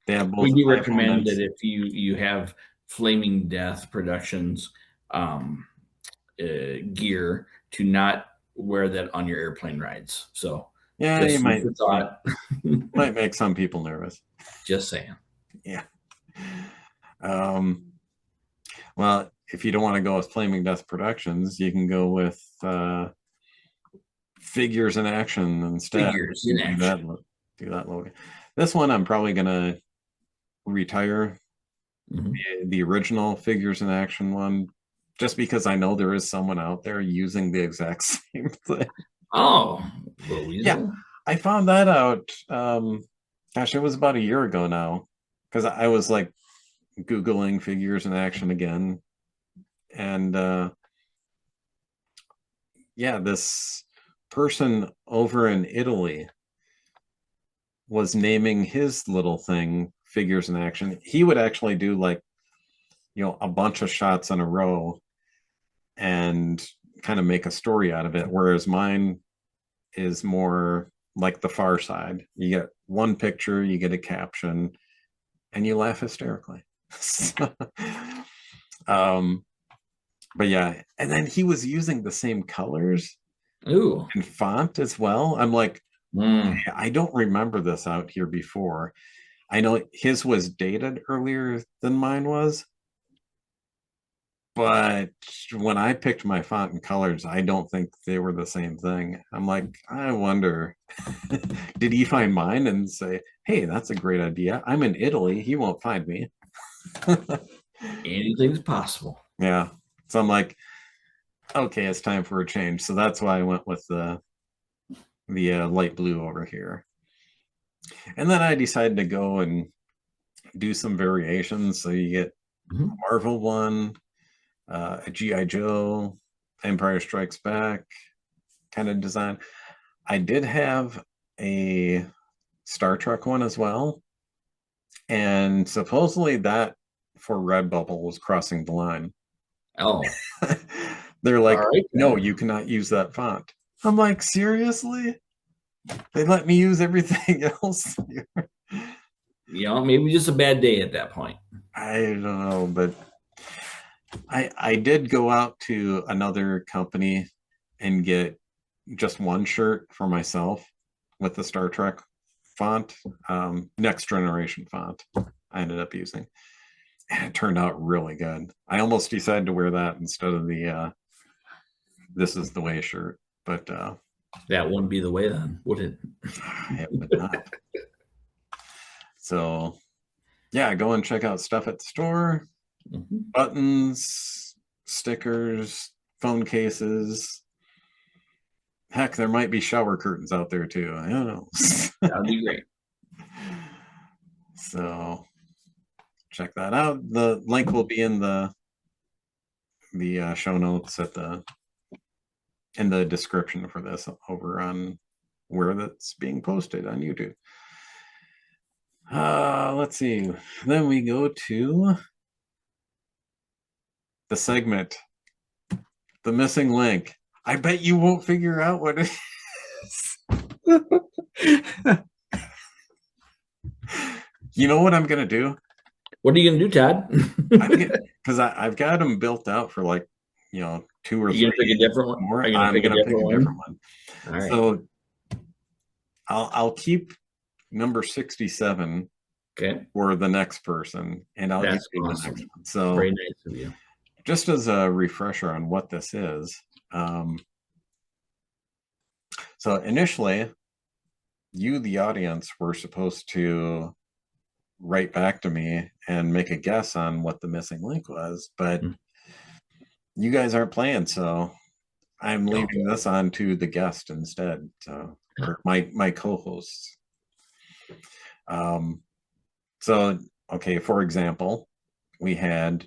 They have both We do iPhone recommend and that if you have Flaming Death Productions gear, to not wear that on your airplane rides. So yeah, just you food for thought. might make some people nervous. Just saying. Yeah. Well, if you don't want to go with Flaming Death Productions, you can go with Figures in Action instead. Figures in Do that, action. do that logo. This one I'm probably gonna retire Mhm. the original Figures in Action one, just because I know there is someone out there using the exact same thing. Oh, Louisa. Yeah, I found that out. Gosh, it was about a year ago now, because I was like Googling Figures in Action again, and yeah, this person over in Italy was naming his little thing Figures in Action. He would actually do like, a bunch of shots in a row and kind of make a story out of it, whereas mine is more like the Far Side. You get one picture, you get a caption, and you laugh hysterically. um, but yeah, and then he was using the same colors Ooh. and font as well. I'm like, Mm. I don't remember this out here before. I know his was dated earlier than mine was, but when I picked my font and colors, I don't think they were the same thing. I'm like, I wonder, did he find mine and say, hey, that's a great idea. I'm in Italy. He won't find me. Anything's possible. Yeah. So I'm like, okay, it's time for a change. So that's why I went with the light blue over here. And then I decided to go and do some variations. So you get Mhm. a Marvel one, a G.I. Joe, Empire Strikes Back kind of design. I did have a Star Trek one as well. And supposedly that for Redbubble was crossing the line. Oh, They're like, all right. no, then. you cannot use that font. I'm like, seriously? They let me use everything else? Maybe just a bad day at that point. I don't know, but I did go out to another company and get just one shirt for myself with the Star Trek font, next generation font I ended up using. And it turned out really good. I almost decided to wear that instead of the This Is the Way shirt, but That wouldn't be the way then, would it? it would not. So yeah, go and check out stuff at the store. Mhm. Buttons, stickers, phone cases. Heck, there might be shower curtains out there too. I don't know. That would be great. So check that out. The link will be in the show notes in the description for this over on where that's being posted on YouTube. Let's see. Then we go to the segment, the missing link. I bet you won't figure out what it is. You know what I'm gonna do? What are you gonna do, Todd? Because I've got them built out for like 2 or You gonna 3 pick a different one? more. Are you gonna I'm pick a gonna pick different a one? different one. All right. So I'll keep number 67 Okay. for the next person, and I'll That's give you the awesome. next one. So Very nice of you. just as a refresher on what this is, so initially, you, the audience, were supposed to write back to me and make a guess on what the missing link was, but you guys aren't playing, so I'm leaving this on to the guest instead, or my co-hosts. So, okay, for example, we had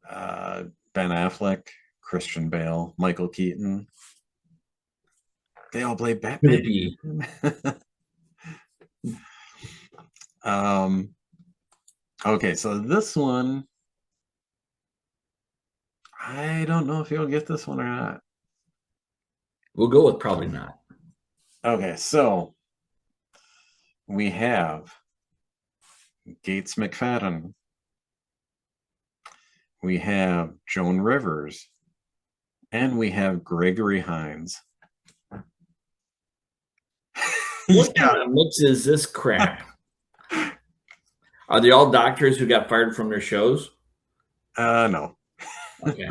Ben Affleck, Christian Bale, Michael Keaton. They all played Batman. Okay, so this one, I don't know if you'll get this one or not. We'll go with probably not. Okay, so we have Gates McFadden. We have Joan Rivers. And we have Gregory Hines. What kind of mix is this crap? Are they all doctors who got fired from their shows? No. Okay.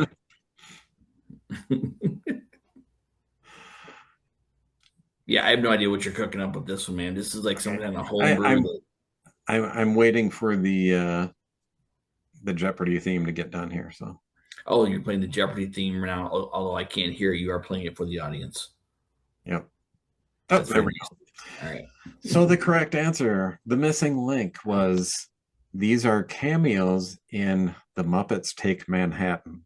Yeah, I have no idea what you're cooking up with this one, man. This is like some kind of homebrew. I'm waiting for the Jeopardy theme to get done here. So. Oh, you're playing the Jeopardy theme now. Although I can't hear you, are playing it for the audience. Yep. Oh, there we go. All right. So the correct answer, the missing link, was these are cameos in The Muppets Take Manhattan.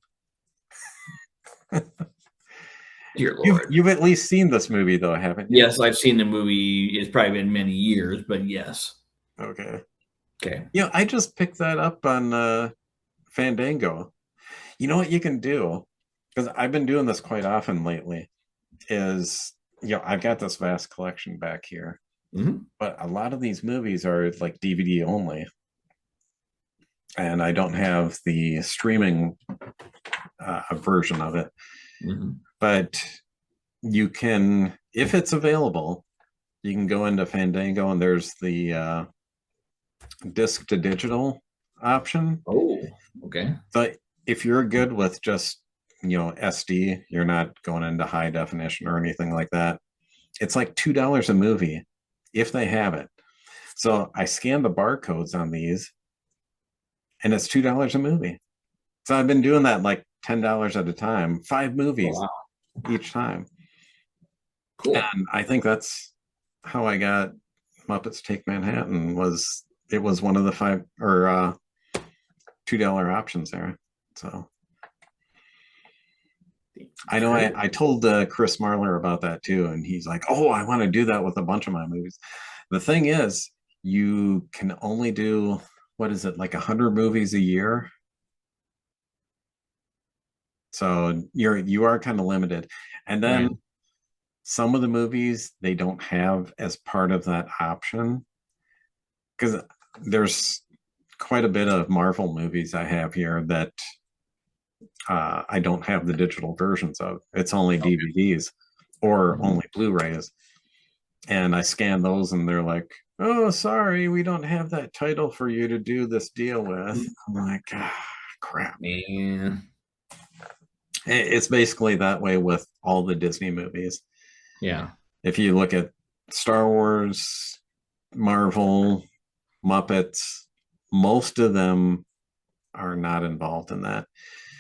Dear Lord. You've at least seen this movie, though, haven't you? Yes, I've seen the movie. It's probably been many years, but yes. Okay. Okay. Yeah, I just picked that up on Fandango. You know what you can do? Because I've been doing this quite often lately, is I've got this vast collection back here. Mm-hmm. But a lot of these movies are like DVD only. And I don't have the streaming version of it. Mm-hmm. But you can, if it's available, you can go into Fandango and there's the disc to digital option. Oh, okay. But if you're good with just, SD, you're not going into high definition or anything like that. It's like $2 a movie if they have it. So I scan the barcodes on these and it's $2 a movie. So I've been doing that like $10 at a time, 5 movies each time. Cool. And I think that's how I got Muppets Take Manhattan. It was one of the 5 or $2 options there. So I know I told Chris Marler about that too, and he's like, "Oh, I want to do that with a bunch of my movies." The thing is, you can only do, what is it, like 100 movies a year? So you are kind of limited. And then some of the movies they don't have as part of that option, because there's quite a bit of Marvel movies I have here that I don't have the digital versions of. It's only DVDs or only Blu-rays. And I scan those and they're like, "Oh, sorry, we don't have that title for you to do this deal with." I'm like, crap. Man. It's basically that way with all the Disney movies. Yeah. If you look at Star Wars, Marvel, Muppets, most of them are not involved in that.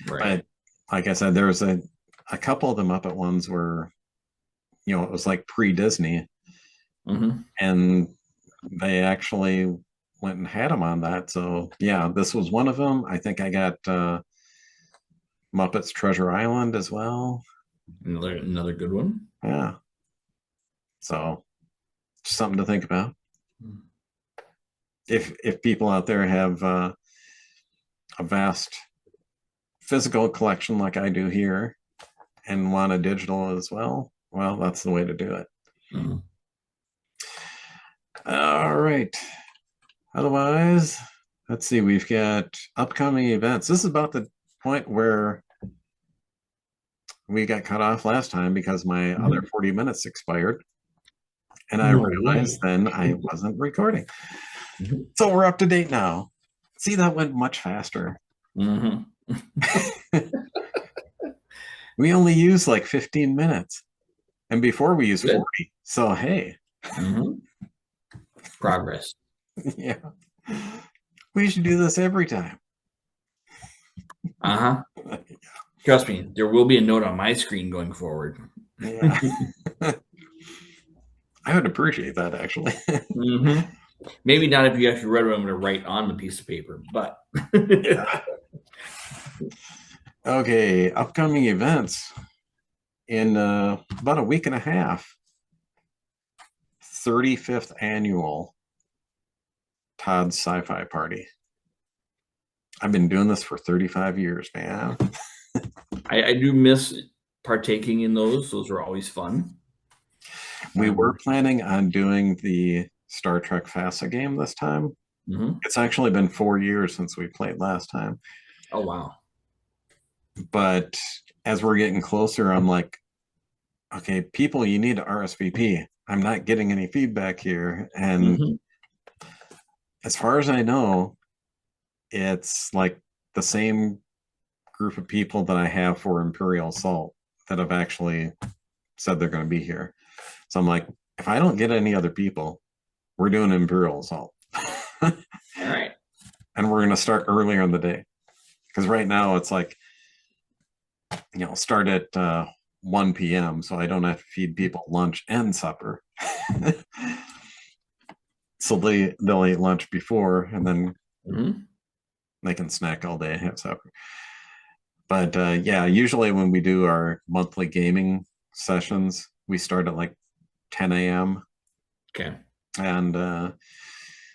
Right. But like I said, there was a couple of the Muppet ones where, it was like pre-Disney. Mm-hmm. And they actually went and had them on that. So yeah, this was one of them. I think I got Muppets Treasure Island as well. Another good one. Yeah. So something to think about. If people out there have a vast physical collection like I do here and want a digital as well, that's the way to do it. Mhm. All right. Otherwise, let's see. We've got upcoming events. This is about the point where we got cut off last time because my other 40 minutes expired. And I No realized way. then I wasn't recording. Mhm. So we're up to date now. See, that went much faster. Mhm. We only use like 15 minutes. And before we used Good. 40. So, hey, Mhm. Progress. yeah. We should do this every time. Uh huh. Trust me, there will be a note on my screen going forward. Yeah. I would appreciate that actually. Mm-hmm. Maybe not if you actually read what I'm going to write on the piece of paper, but Yeah. Okay, upcoming events in about a week and a half. 35th annual Todd's Sci-Fi Party. I've been doing this for 35 years, man. I do miss partaking in those. Those are always fun. We were planning on doing the Star Trek FASA game this time. Mhm. It's actually been 4 years since we played last time. Oh, wow. But as we're getting closer, I'm like, okay, people, you need to RSVP. I'm not getting any feedback here. And Mhm. as far as I know, it's like the same group of people that I have for Imperial Assault that have actually said they're going to be here. So I'm like, if I don't get any other people, we're doing Imperial Assault. All right. And we're going to start earlier in the day. Because right now it's like, start at 1 p.m. so I don't have to feed people lunch and supper. So they'll eat lunch before and then Mhm. they can snack all day, have supper. But yeah, usually when we do our monthly gaming sessions, we start at like 10 a.m. Okay. And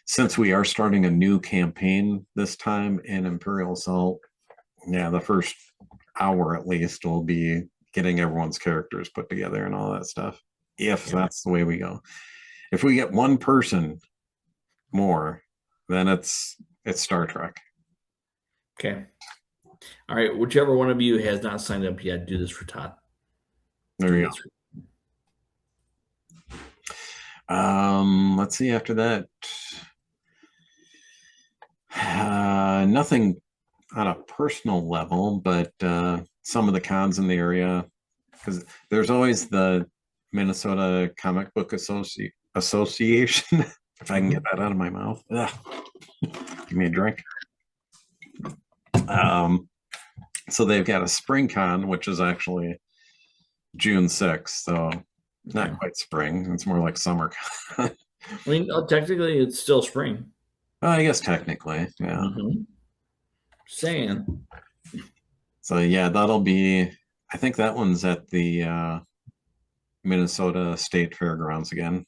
since we are starting a new campaign this time in Imperial Assault, yeah, the first hour at least will be getting everyone's characters put together and all that stuff. If Yeah. that's the way we go. If we get one person more, then it's Star Trek. Okay. All right. Whichever one of you has not signed up yet, do this for Todd. There you go. Let's see after that. Nothing on a personal level, but some of the cons in the area, because there's always the Minnesota Comic Book Association. If I can get that out of my mouth. Ugh. Give me a drink. So they've got a spring con, which is actually June 6th. So not Okay. quite spring. It's more like summer. I mean, technically, it's still spring. I guess technically, yeah. Mhm. Saying. So yeah, that'll be, I think that one's at the Minnesota State Fairgrounds again,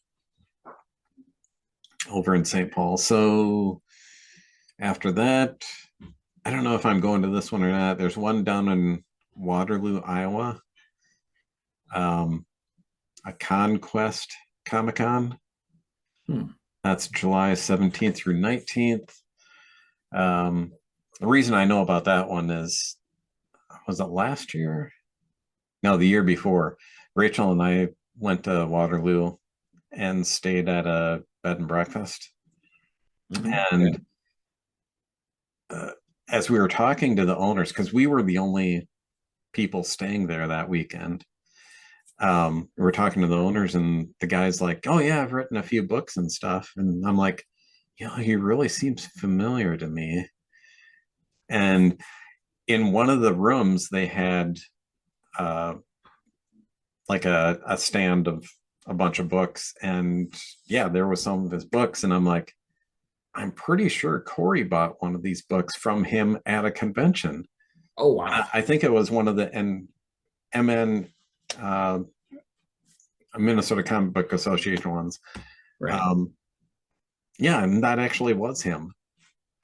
over in St. Paul. So after that, I don't know if I'm going to this one or not. There's one down in Waterloo, Iowa. A Conquest Comic Con. Hmm. That's July 17th through 19th. The reason I know about that one is, was it last year? No, the year before. Rachel and I went to Waterloo and stayed at a bed and breakfast. Mhm. And as we were talking to the owners, because we were the only people staying there that weekend, we were talking to the owners, and the guy's like, "Oh yeah, I've written a few books and stuff," and I'm like, he really seems familiar to me. And in one of the rooms, they had uh, like a stand of a bunch of books, and yeah, there was some of his books, and I'm like, I'm pretty sure Corey bought one of these books from him at a convention. Oh, wow. I think it was one of the MN uh, Minnesota Comic Book Association ones. Right. Yeah, and that actually was him.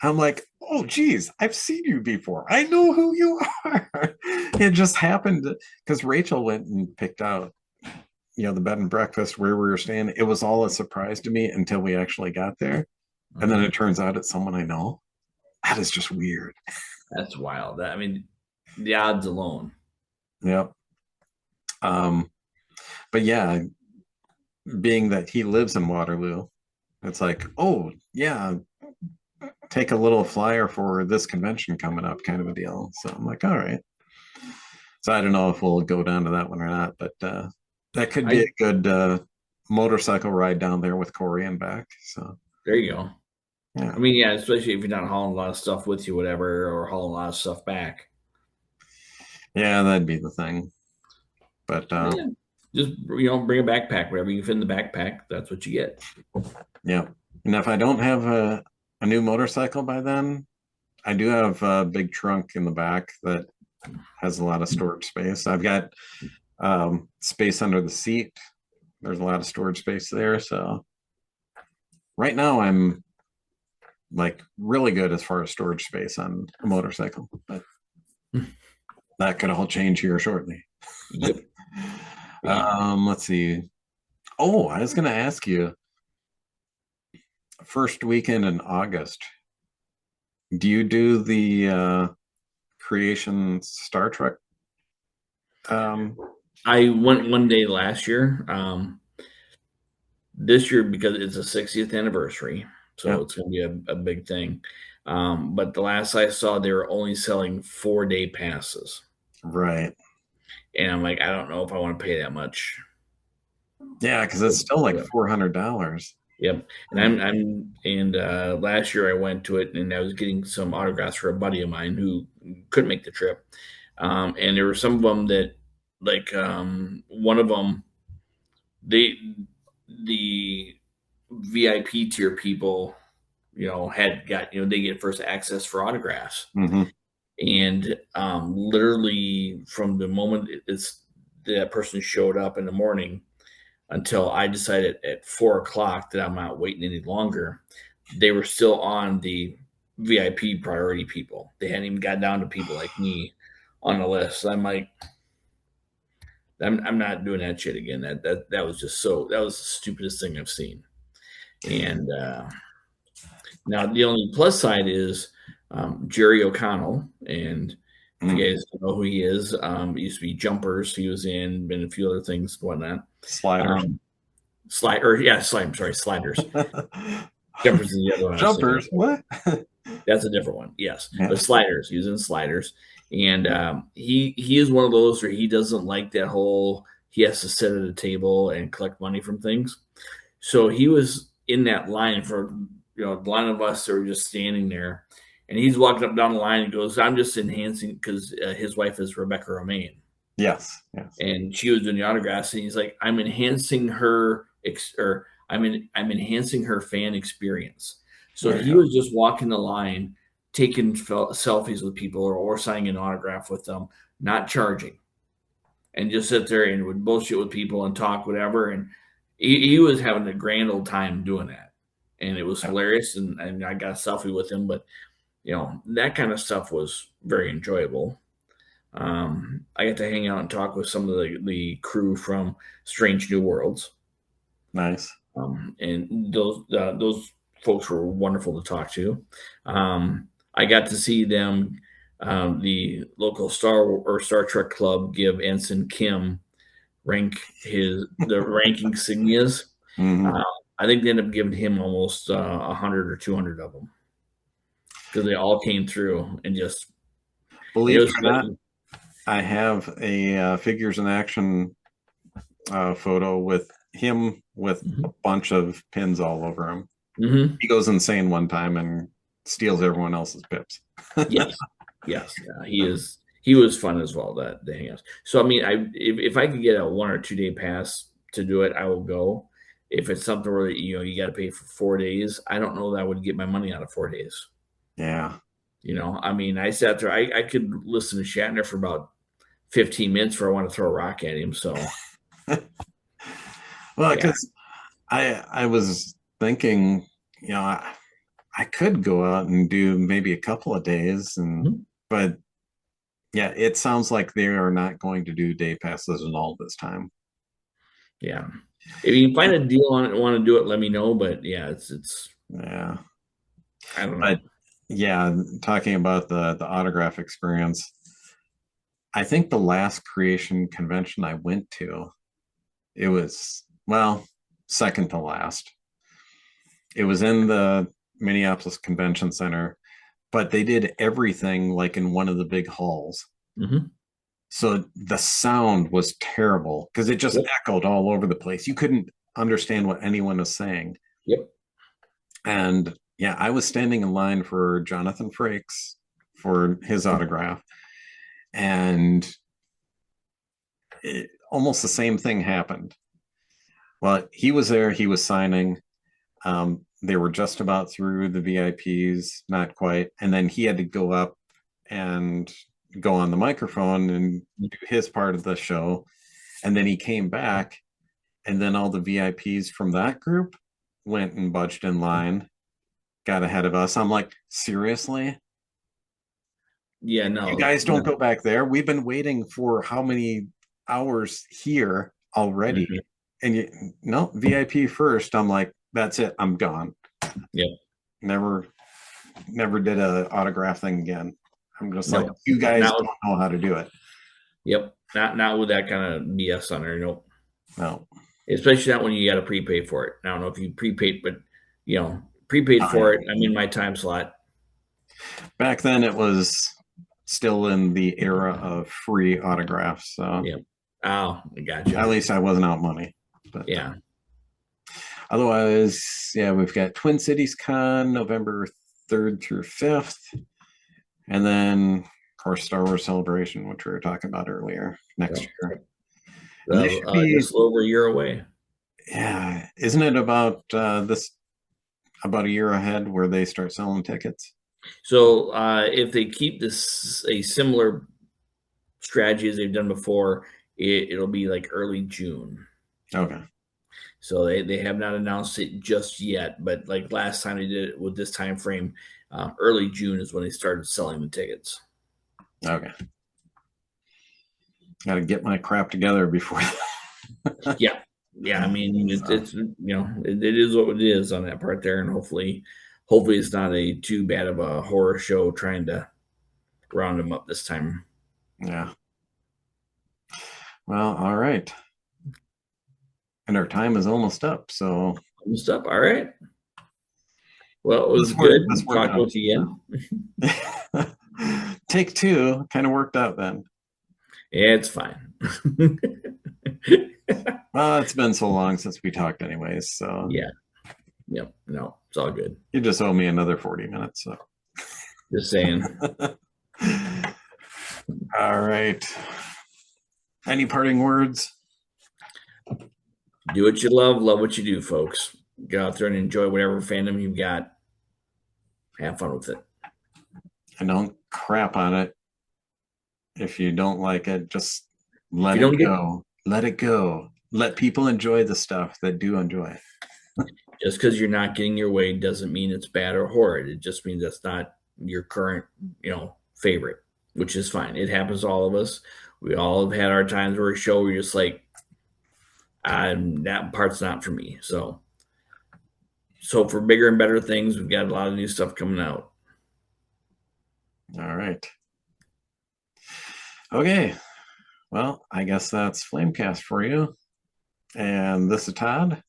I'm like, oh, geez, I've seen you before. I know who you are. It just happened because Rachel went and picked out, the bed and breakfast where we were staying, it was all a surprise to me until we actually got there. And then it turns out it's someone I know. That is just weird. That's wild. I mean, the odds alone. Yep. But yeah, being that he lives in Waterloo, it's like, oh yeah, take a little flyer for this convention coming up, kind of a deal. So I'm like, all right. So I don't know if we'll go down to that one or not, but that could be a good motorcycle ride down there with Corey and back. So there you go. yeah. I mean, yeah, especially if you're not hauling a lot of stuff with you, whatever, or hauling a lot of stuff back. Yeah, that'd be the thing. But Yeah. Just bring a backpack, whatever you can fit in the backpack. That's what you get. yeah. And if I don't have a new motorcycle by then, I do have a big trunk in the back that has a lot of storage space. I've got space under the seat. There's a lot of storage space there. So right now I'm like really good as far as storage space on a motorcycle, but that could all change here shortly. Yep. Yeah. Let's see. Oh, I was gonna ask you, first weekend in August, do you do the creation Star Trek? I went one day last year. This year, because it's a 60th anniversary, so Yeah. it's going to be a big thing. But the last I saw, they were only selling 4-day passes, Right. and I'm like, I don't know if I want to pay that much. Yeah, because it's still like $400. Yep. And last year I went to it, and I was getting some autographs for a buddy of mine who couldn't make the trip. And there were some of them that, like, one of them, the VIP tier people, had got, they get first access for autographs. Mm-hmm. And literally from the moment that person showed up in the morning until I decided at 4 o'clock that I'm not waiting any longer, they were still on the VIP priority people. They hadn't even got down to people like me on the list. So I'm like, I'm not doing that shit again. That was just that was the stupidest thing I've seen. And now the only plus side is Jerry O'Connell, and if you guys don't know who he is, he used to be Jumpers. He was in a few other things, whatnot. Sliders. Sliders. Jumpers is the other one. Jumpers. What? That's a different one. Yes, Yeah. but Sliders. He was in Sliders, and he is one of those where he doesn't like that whole he has to sit at a table and collect money from things. So he was in that line for the line of us that were just standing there, and he's walking up down the line and goes, "I'm just enhancing," because his wife is Rebecca Romaine. Yes. And she was doing the autographs, and he's like, "I'm enhancing her, I'm enhancing her fan experience." So he was just walking the line, taking selfies with people or signing an autograph with them, not charging, and just sit there and would bullshit with people and talk whatever. And he was having a grand old time doing that, and it was hilarious. And I got a selfie with him, but that kind of stuff was very enjoyable. I got to hang out and talk with some of the crew from Strange New Worlds. Nice. And those folks were wonderful to talk to. I got to see them, the local Star Trek club, give Ensign Kim the ranking insignias. Mm-hmm. I think they ended up giving him almost 100 or 200 of them because they all came through and just believe it or not. I have a figures in action photo with him with a bunch of pins all over him. Mm-hmm. He goes insane one time and steals everyone else's pips. Yes. He was fun as well to hang out. So I mean, if I could get a 1 or 2 day pass to do it, I will go. If it's something where you got to pay for 4 days, I don't know that I would get my money out of 4 days. Yeah. I mean, I sat there. I could listen to Shatner for about 15 minutes before I want to throw a rock at him. So, well, because I was thinking, I could go out and do maybe a couple of days, but yeah, it sounds like they are not going to do day passes at all this time. Yeah. If you can find a deal on it and want to do it, let me know. But yeah, it's Yeah. I don't know. But yeah, talking about the autograph experience, I think the last creation convention I went to, it was, well, second to last. It was in the Minneapolis Convention Center, but they did everything like in one of the big halls. Mm-hmm. So the sound was terrible because it just Yep. echoed all over the place. You couldn't understand what anyone was saying. Yep. And yeah, I was standing in line for Jonathan Frakes for his autograph. And almost the same thing happened. Well, he was there, he was signing. They were just about through the VIPs, not quite. And then he had to go up and go on the microphone and do his part of the show. And then he came back, and then all the VIPs from that group went and budged in line, got ahead of us. I'm like, seriously? Yeah, no. You guys don't go back there. We've been waiting for how many hours here already? Mhm. And you no VIP first. I'm like, that's it. I'm gone. Yep. Never did a autograph thing again. I'm just Nope. like, you guys Not with- don't know how to do it. Yep. Not with that kind of BS on there. Nope. No. Especially not when you got to prepay for it. I don't know if you prepaid, but prepaid for it. I'm in my time slot. Back then it was still in the era of free autographs. So Yeah. Oh, I gotcha. at least I wasn't out money. But Yeah. Otherwise, yeah, we've got Twin Cities Con November 3rd through 5th. And then, of course, Star Wars Celebration, which we were talking about earlier, next year. And this should be, Just a little over a year away. yeah, isn't it about about a year ahead where they start selling tickets? So if they keep this a similar strategy as they've done before, it'll be like early June. Okay. So they have not announced it just yet, but like last time they did it with this time frame, early June is when they started selling the tickets. Okay. Got to get my crap together before. Yeah. I mean, it's it is what it is on that part there, and hopefully it's not a too bad of a horror show trying to round them up this time. Yeah. Well, all right. And our time is almost up. So Almost up. All right. Well, it was Let's work- good let's work talking on with you again. take two kind of worked out then. Yeah, it's fine. Well, it's been so long since we talked anyways. So Yeah. Yep. No, it's all good. you just owe me another 40 minutes. So Just saying. all right. Any parting words? Do what you love what you do, folks. Go out there and enjoy whatever fandom you've got. Have fun with it. And don't crap on it. If you don't like it, just let If you it don't go. Let it go. Let people enjoy the stuff that do enjoy it. Just because you're not getting your way doesn't mean it's bad or horrid. It just means that's not your current, favorite, which is fine. It happens to all of us. We all have had our times where a show we're just like, that part's not for me. So for bigger and better things, we've got a lot of new stuff coming out. All right. Okay. Well, I guess that's Flamecast for you. And this is Todd.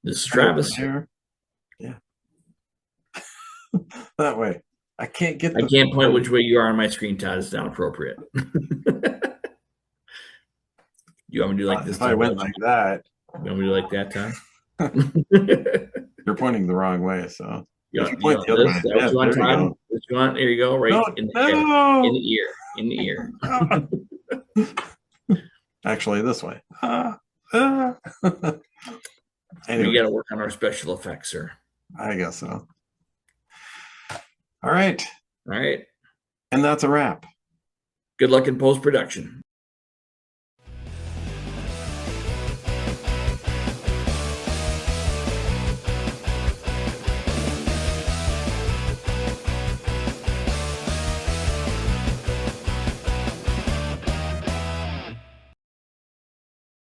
This is Travis. Here. Yeah. That way. I can't get I can't point which way you are on my screen, Todd. It's not appropriate. You want me to do like this? If I went like that. You want me to do like that, Todd? You're pointing the wrong way, so You if want, you point the other way, this? What you want, there you Todd? go. What you want? There you go. Right No, in the no. head. In the ear. Actually, this way. Anyway, We got to work on our special effects, sir. I guess so. All right. All right. And that's a wrap. Good luck in post production.